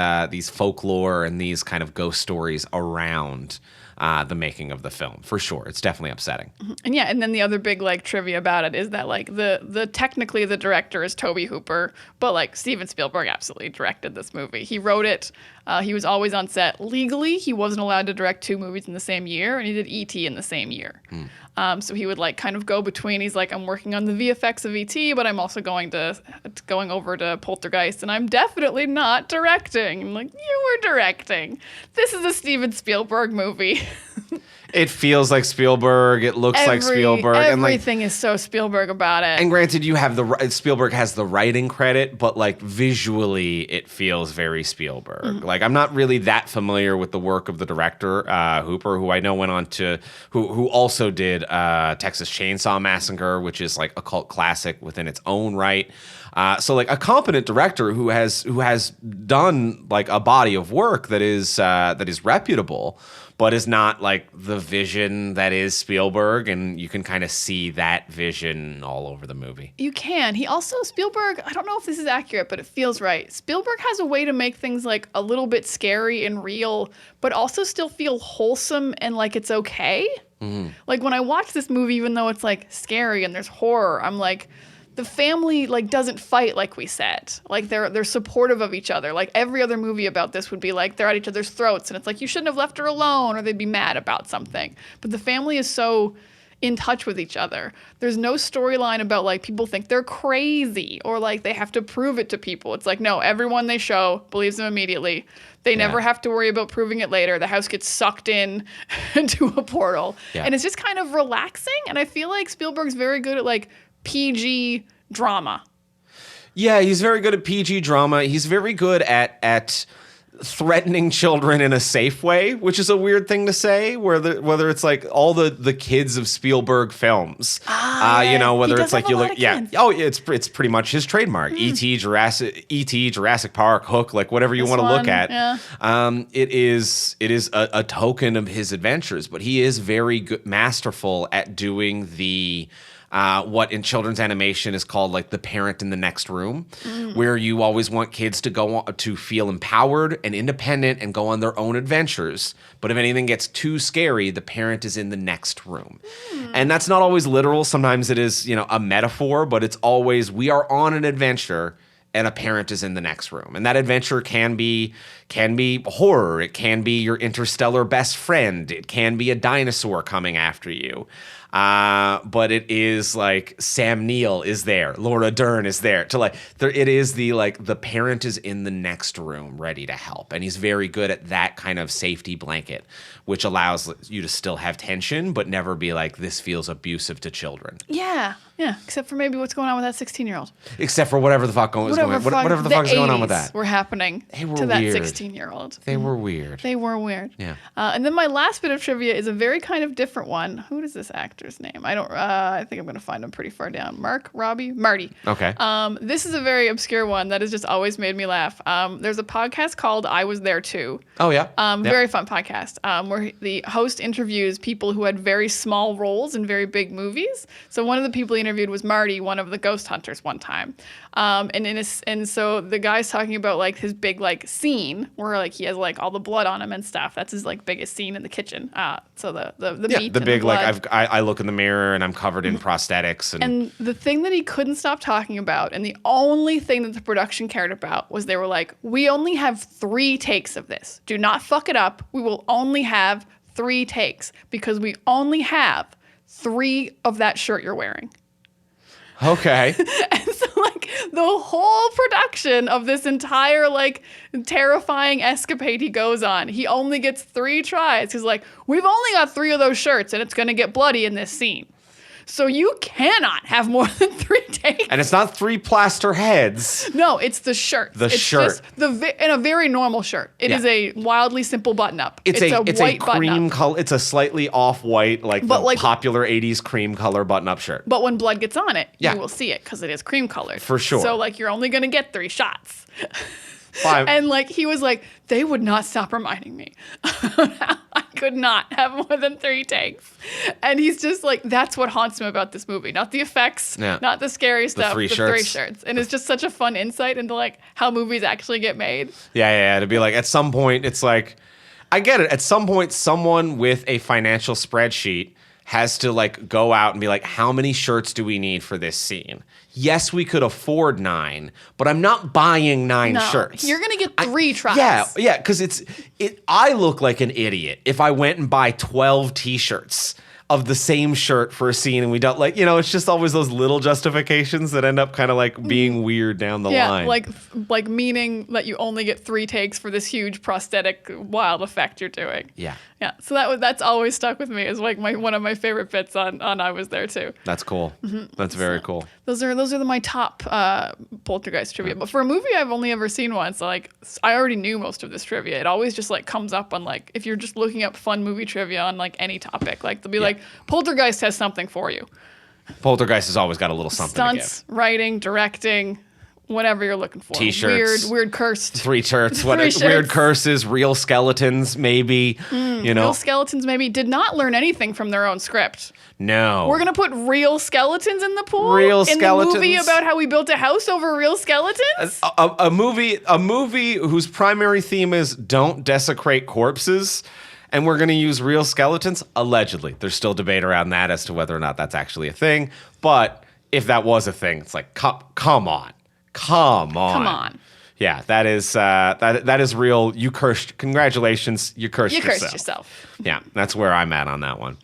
folklore and these kind of ghost stories around the making of the film, for sure. It's definitely upsetting. And then the other big trivia about it is that the technically the director is Tobe Hooper, but Steven Spielberg absolutely directed this movie. He wrote it. He was always on set. Legally, he wasn't allowed to direct 2 movies in the same year, and he did E.T. in the same year. So he would kind of go between. He's I'm working on the VFX of E.T., but I'm also going over to Poltergeist, and I'm definitely not directing. I'm you were directing. This is a Steven Spielberg movie. It feels like Spielberg. It looks like Spielberg. Everything is so Spielberg about it. And granted, you have Spielberg has the writing credit, but visually, it feels very Spielberg. I'm not really that familiar with the work of the director Hooper, who I know went on to who also did Texas Chainsaw Massacre, which is a cult classic within its own right. So a competent director who has done a body of work that is reputable, but is not the vision that is Spielberg, and you can kind of see that vision all over the movie. You can. Spielberg, I don't know if this is accurate, but it feels right. Spielberg has a way to make things a little bit scary and real, but also still feel wholesome and it's okay. When I watch this movie, even though it's scary and there's horror, I'm the family doesn't fight like we said. They're supportive of each other. Every other movie about this would be they're at each other's throats, and it's you shouldn't have left her alone, or they'd be mad about something. But the family is so in touch with each other. There's no storyline about like people think they're crazy or like they have to prove it to people. It's like, no, everyone they show believes them immediately. They never have to worry about proving it later. The house gets sucked in into a portal. Yeah. And it's just kind of relaxing. And I feel like Spielberg's very good at like PG drama. Yeah, he's very good at PG drama. He's very good at threatening children in a safe way, which is a weird thing to say, whether it's like all the kids of Spielberg films, you know, whether it's like you look, it's pretty much his trademark. E.T., Jurassic Park, Hook, like whatever you want to look at. Yeah. It is a token of his adventures, but he is very good, masterful at doing the what in children's animation is called like the parent in the next room, where you always want kids to go on, to feel empowered and independent and go on their own adventures. But if anything gets too scary, the parent is in the next room. And that's not always literal. Sometimes it is, you know, a metaphor, but it's always we are on an adventure and a parent is in the next room. And that adventure can be horror. It can be your interstellar best friend. It can be a dinosaur coming after you. But it is like Sam Neill is there, Laura Dern is there to like it is the parent is in the next room ready to help, and he's very good at that kind of safety blanket, which allows you to still have tension but never be like this feels abusive to children. Yeah, except for maybe what's going on with that 16-year-old. Except for whatever the fuck is going on with that. Were happening to that 16-year-old. They were weird. They were weird. Yeah. And then my last bit of trivia is a very kind of different one. Who is this actor's name? I think I'm going to find him pretty far down. Marty. Okay. This is a very obscure one that has just always made me laugh. There's a podcast called I Was There Too. Oh, yeah. Very fun podcast where the host interviews people who had very small roles in very big movies. So one of the people he interviewed was Marty, one of the ghost hunters one time. And so the guy's talking about like his big like scene where like he has like all the blood on him and stuff. That's his like biggest scene in the kitchen. So the meat the and big the blood. like I look in the mirror and I'm covered in prosthetics and the thing that he couldn't stop talking about, and the only thing that the production cared about, was they were like, we only have 3 takes of this. Do not fuck it up. We will only have 3 takes because we only have 3 of that shirt you're wearing. Okay. And so like the whole production of this entire like terrifying escapade he goes on, he only gets 3 tries. He's like, we've only got 3 of those shirts and it's going to get bloody in this scene. So you cannot have more than 3 takes. And it's not 3 plaster heads. No, it's the shirt. It's shirt. And a very normal shirt. It is a wildly simple button-up. It's a white cream color. It's a slightly off-white, like popular 80s cream color button-up shirt. But when blood gets on it, you will see it because it is cream colored. For sure. So like you're only going to get 3 shots. And like he was like, they would not stop reminding me. I could not have more than 3 takes. And he's just like, that's what haunts him about this movie. Not the effects, not the scary stuff, the 3 shirts. And it's just such a fun insight into like how movies actually get made. Yeah. To be like, at some point, it's like, I get it. At some point, someone with a financial spreadsheet has to like go out and be like, how many shirts do we need for this scene? Yes, we could afford 9, but I'm not buying 9 shirts. You're gonna get 3 tries. Yeah, because I look like an idiot if I went and buy 12 T-shirts of the same shirt for a scene and we don't like, it's just always those little justifications that end up kind of like being weird down the line. Like meaning that you only get 3 takes for this huge prosthetic wild effect you're doing. Yeah. So that's always stuck with me as like one of my favorite bits on I Was There Too. That's cool. Mm-hmm. That's very cool. Those are my top Poltergeist trivia. But for a movie I've only ever seen once, like I already knew most of this trivia. It always just like comes up on like if you're just looking up fun movie trivia on like any topic, like they'll be like Poltergeist has something for you. Poltergeist has always got a little something Stunts, to give. Writing, directing, whatever you're looking for. T-shirts. Weird cursed. 3 shirts. Weird curses, real skeletons, maybe. Real skeletons, maybe. Did not learn anything from their own script. No. We're going to put real skeletons in the pool? Real skeletons. In the movie about how we built a house over real skeletons? A movie whose primary theme is don't desecrate corpses. And we're going to use real skeletons? Allegedly. There's still debate around that as to whether or not that's actually a thing. But if that was a thing, it's like, come on. Yeah, that is real. You cursed. Congratulations. You cursed yourself. Yeah, that's where I'm at on that one.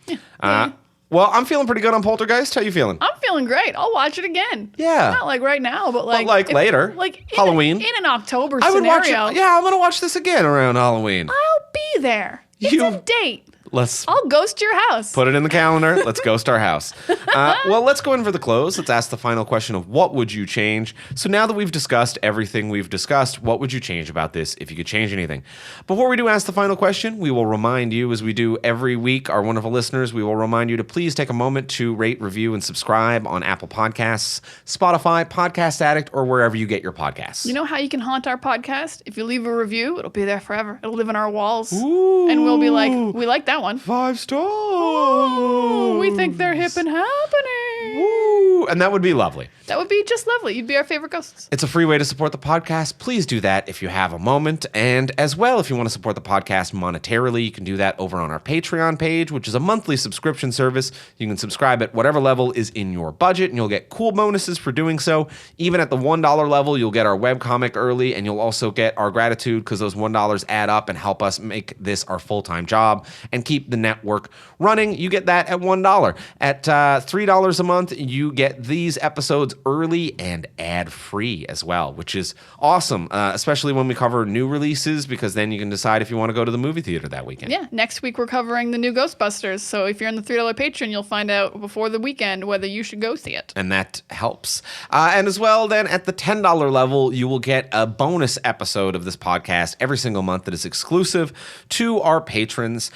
Well, I'm feeling pretty good on Poltergeist. How you feeling? I'm feeling great. I'll watch it again. Yeah. Not like right now, but like later. Like Halloween. In an October I would scenario. watch it. Yeah, I'm gonna watch this again around Halloween. I'll be there. It's a date. Let's I'll ghost your house. put it in the calendar. Let's ghost our house. Well, let's go in for the close. Let's ask the final question of what would you change? So now that we've discussed everything we've discussed, what would you change about this if you could change anything? Before we do ask the final question, we will remind you, as we do every week, our wonderful listeners, we will remind you to please take a moment to rate, review, and subscribe on Apple Podcasts, Spotify, Podcast Addict, or wherever you get your podcasts. You know how you can haunt our podcast? If you leave a review, it'll be there forever. It'll live in our walls. Ooh. And we'll be like, we like that one. 5 stars. Ooh, we think they're hip and happening. Woo. And that would be lovely. That would be just lovely. You'd be our favorite ghosts. It's a free way to support the podcast. Please do that if you have a moment. And as well, if you want to support the podcast monetarily, you can do that over on our Patreon page, which is a monthly subscription service. You can subscribe at whatever level is in your budget, and you'll get cool bonuses for doing so. Even at the $1 level, you'll get our webcomic early, and you'll also get our gratitude because those $1 add up and help us make this our full-time job and keep the network running. You get that at $1. At $3 a month, you get these episodes early and ad-free as well, which is awesome, especially when we cover new releases, because then you can decide if you want to go to the movie theater that weekend. Yeah, next week we're covering the new Ghostbusters, so if you're in the $3 Patreon, you'll find out before the weekend whether you should go see it. And that helps. And as well, then, at the $10 level, you will get a bonus episode of this podcast every single month that is exclusive to our patrons.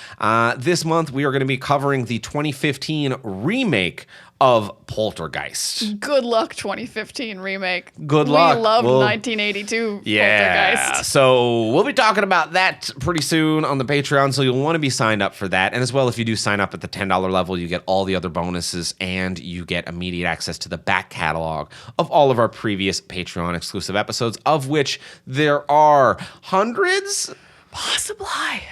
This month, we are going to be covering the 2015 remake of Poltergeist. Good luck, 2015 remake. Good luck. We loved 1982 Poltergeist. So we'll be talking about that pretty soon on the Patreon, so you'll want to be signed up for that. And as well, if you do sign up at the $10 level, you get all the other bonuses, and you get immediate access to the back catalog of all of our previous Patreon exclusive episodes, of which there are hundreds. Possibly.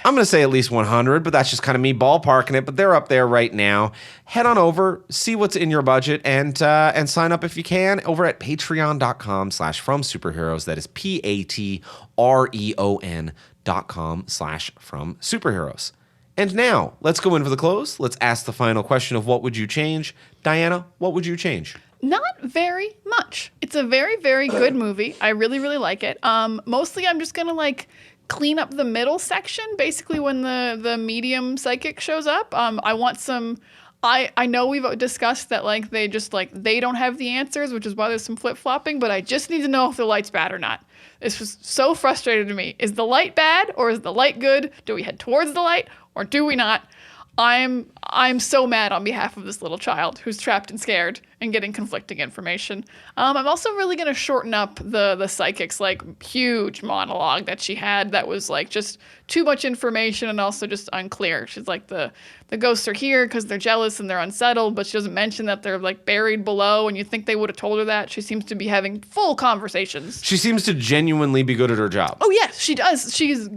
I'm going to say at least 100, but that's just kind of me ballparking it. But they're up there right now. Head on over, see what's in your budget, and sign up if you can over at patreon.com/fromsuperheroes. That is patreon.com/fromsuperheroes. And now, let's go in for the close. Let's ask the final question of what would you change? Diana, what would you change? Not very much. It's a very, very good movie. I really, really like it. Mostly I'm just going to clean up the middle section, basically when the medium psychic shows up. I want some... I know we've discussed that they don't have the answers, which is why there's some flip-flopping, but I just need to know if the light's bad or not. This was so frustrating to me. Is the light bad or is the light good? Do we head towards the light or do we not? I'm so mad on behalf of this little child who's trapped and scared and getting conflicting information. I'm also really going to shorten up the psychic's huge monologue that she had that was just too much information and also just unclear. She's like, the ghosts are here because they're jealous and they're unsettled, but she doesn't mention that they're buried below, and you think they would have told her that. She seems to be having full conversations. She seems to genuinely be good at her job. Oh yes, she does. She's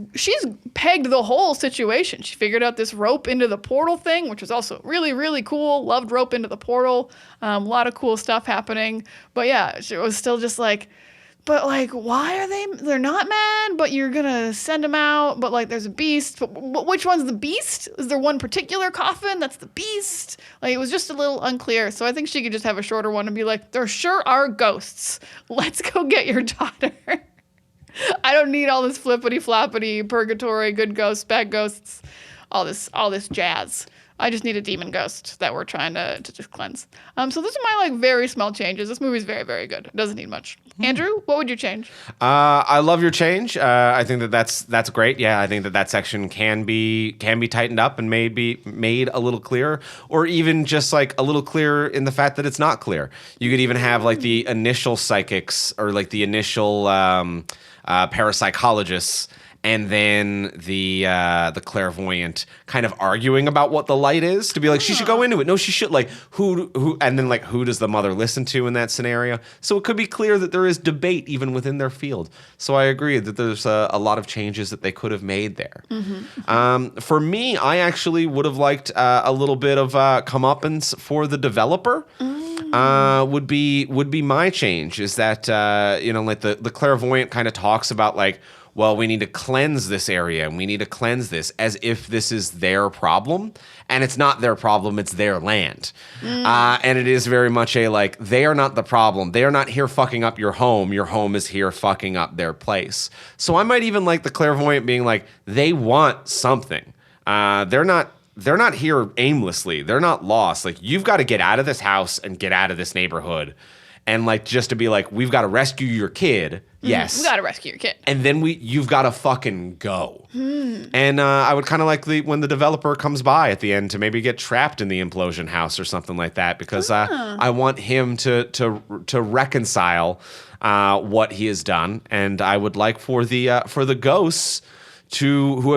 pegged the whole situation. She figured out this rope into the portal thing, which was also really, really cool. Loved rope into the portal. A lot of cool stuff happening. But yeah, she was still just but why are they're not mad, but you're gonna send them out, but there's a beast, but which one's the beast? Is there one particular coffin that's the beast? It was just a little unclear. So I think she could just have a shorter one and be like, there sure are ghosts. Let's go get your daughter. I don't need all this flippity floppity purgatory, good ghosts, bad ghosts, all this jazz. I just need a demon ghost that we're trying to just cleanse. So those are my very small changes. This movie's very, very good. It doesn't need much. Andrew, what would you change? I love your change. I think that's great. Yeah, I think that section can be tightened up and maybe made a little clearer, or even just a little clearer in the fact that it's not clear. You could even have the initial psychics or the initial parapsychologists, and then the clairvoyant kind of arguing about what the light is, to be she should go into it. No, she should. Who and then who does the mother listen to in that scenario? So it could be clear that there is debate even within their field. So I agree that there's a lot of changes that they could have made there. Mm-hmm. For me, I actually would have liked a little bit of comeuppance for the developer. Would be my change, is that the clairvoyant kind of talks about well, we need to cleanse this area and we need to cleanse this, as if this is their problem. And it's not their problem, it's their land. And it is very much a like, they are not the problem. They are not here fucking up your home. Your home is here fucking up their place. So I might even like the clairvoyant being like, they want something. They're not here aimlessly. They're not lost. Like, you've got to get out of this house and get out of this neighborhood. And like, just to be like, we've got to rescue your kid. Yes. We got to rescue your kid. And then you've got to fucking go. And I would kind of like when the developer comes by at the end to maybe get trapped in the implosion house or something like that, because I want him to reconcile what he has done. And I would like for the ghosts who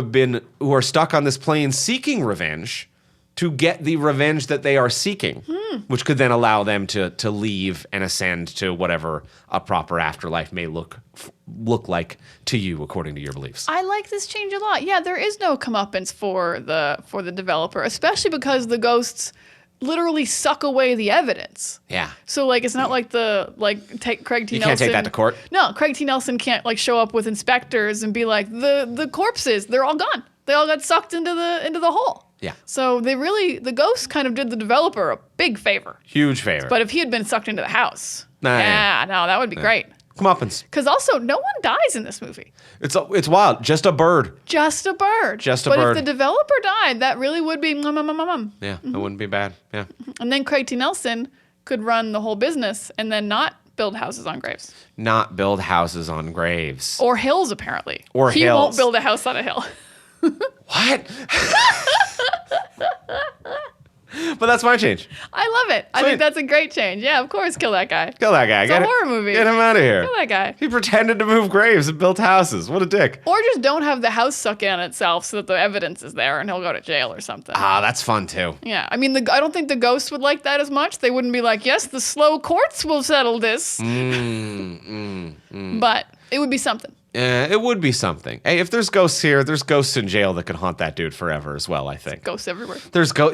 are stuck on this plane seeking revenge to get the revenge that they are seeking, which could then allow them to leave and ascend to whatever a proper afterlife may look like to you, according to your beliefs. I like this change a lot. Yeah, there is no comeuppance for the developer, especially because the ghosts literally suck away the evidence. Yeah. So like, it's not like take Craig T. You Nelson. can't take that to court. No, Craig T. Nelson can't like show up with inspectors and be like, the corpses, they're all gone. They all got sucked into the hole. Yeah. So the ghosts kind of did the developer a big favor. Huge favor. But if he had been sucked into the house, no, that would be great. Comeuppance. Because also, no one dies in this movie. It's wild. Just a bird. Just a bird. But bird. if the developer died, that really would be Yeah, that wouldn't be bad. Yeah. And then Craig T. Nelson could run the whole business and then not build houses on graves. Not build houses on graves. Or hills, apparently. Or he hills. won't build a house on a hill. What? But that's my change. I love it. I think that's a great change. Yeah, of course, kill that guy. Kill that guy. It's a horror movie. Get him out of here. Kill that guy. He pretended to move graves and built houses. What a dick. Or just don't have the house suck in on itself so that the evidence is there and he'll go to jail or something. That's fun too. Yeah, I mean, I don't think the ghosts would like that as much. They wouldn't be like, yes, the slow courts will settle this. But it would be something. It would be something. Hey, if there's ghosts here, there's ghosts in jail that could haunt that dude forever as well, I think. Ghosts everywhere.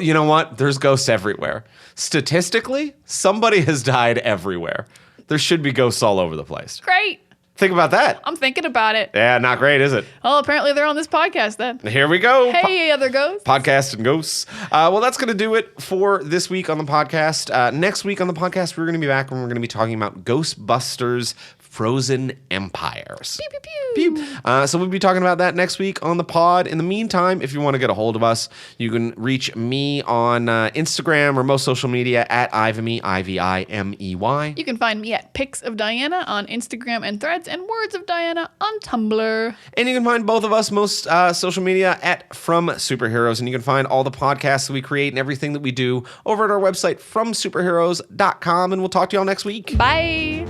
You know what? There's ghosts everywhere. Statistically, somebody has died everywhere. There should be ghosts all over the place. Great. Think about that. I'm thinking about it. Yeah, not great, is it? Well, apparently they're on this podcast then. Here we go. Hey, other ghosts. Podcast and ghosts. Well, that's going to do it for this week on the podcast. Next week on the podcast, we're going to be back and we're going to be talking about Ghostbusters Frozen Empires. Pew, pew, pew. So we'll be talking about that next week on the pod. In the meantime, if you want to get a hold of us, you can reach me on Instagram or most social media at Ivimey, Ivimey. You can find me at Pics of Diana on Instagram and Threads and Words of Diana on Tumblr. And you can find both of us most social media at From Superheroes. And you can find all the podcasts that we create and everything that we do over at our website, fromsuperheroes.com. And we'll talk to y'all next week. Bye.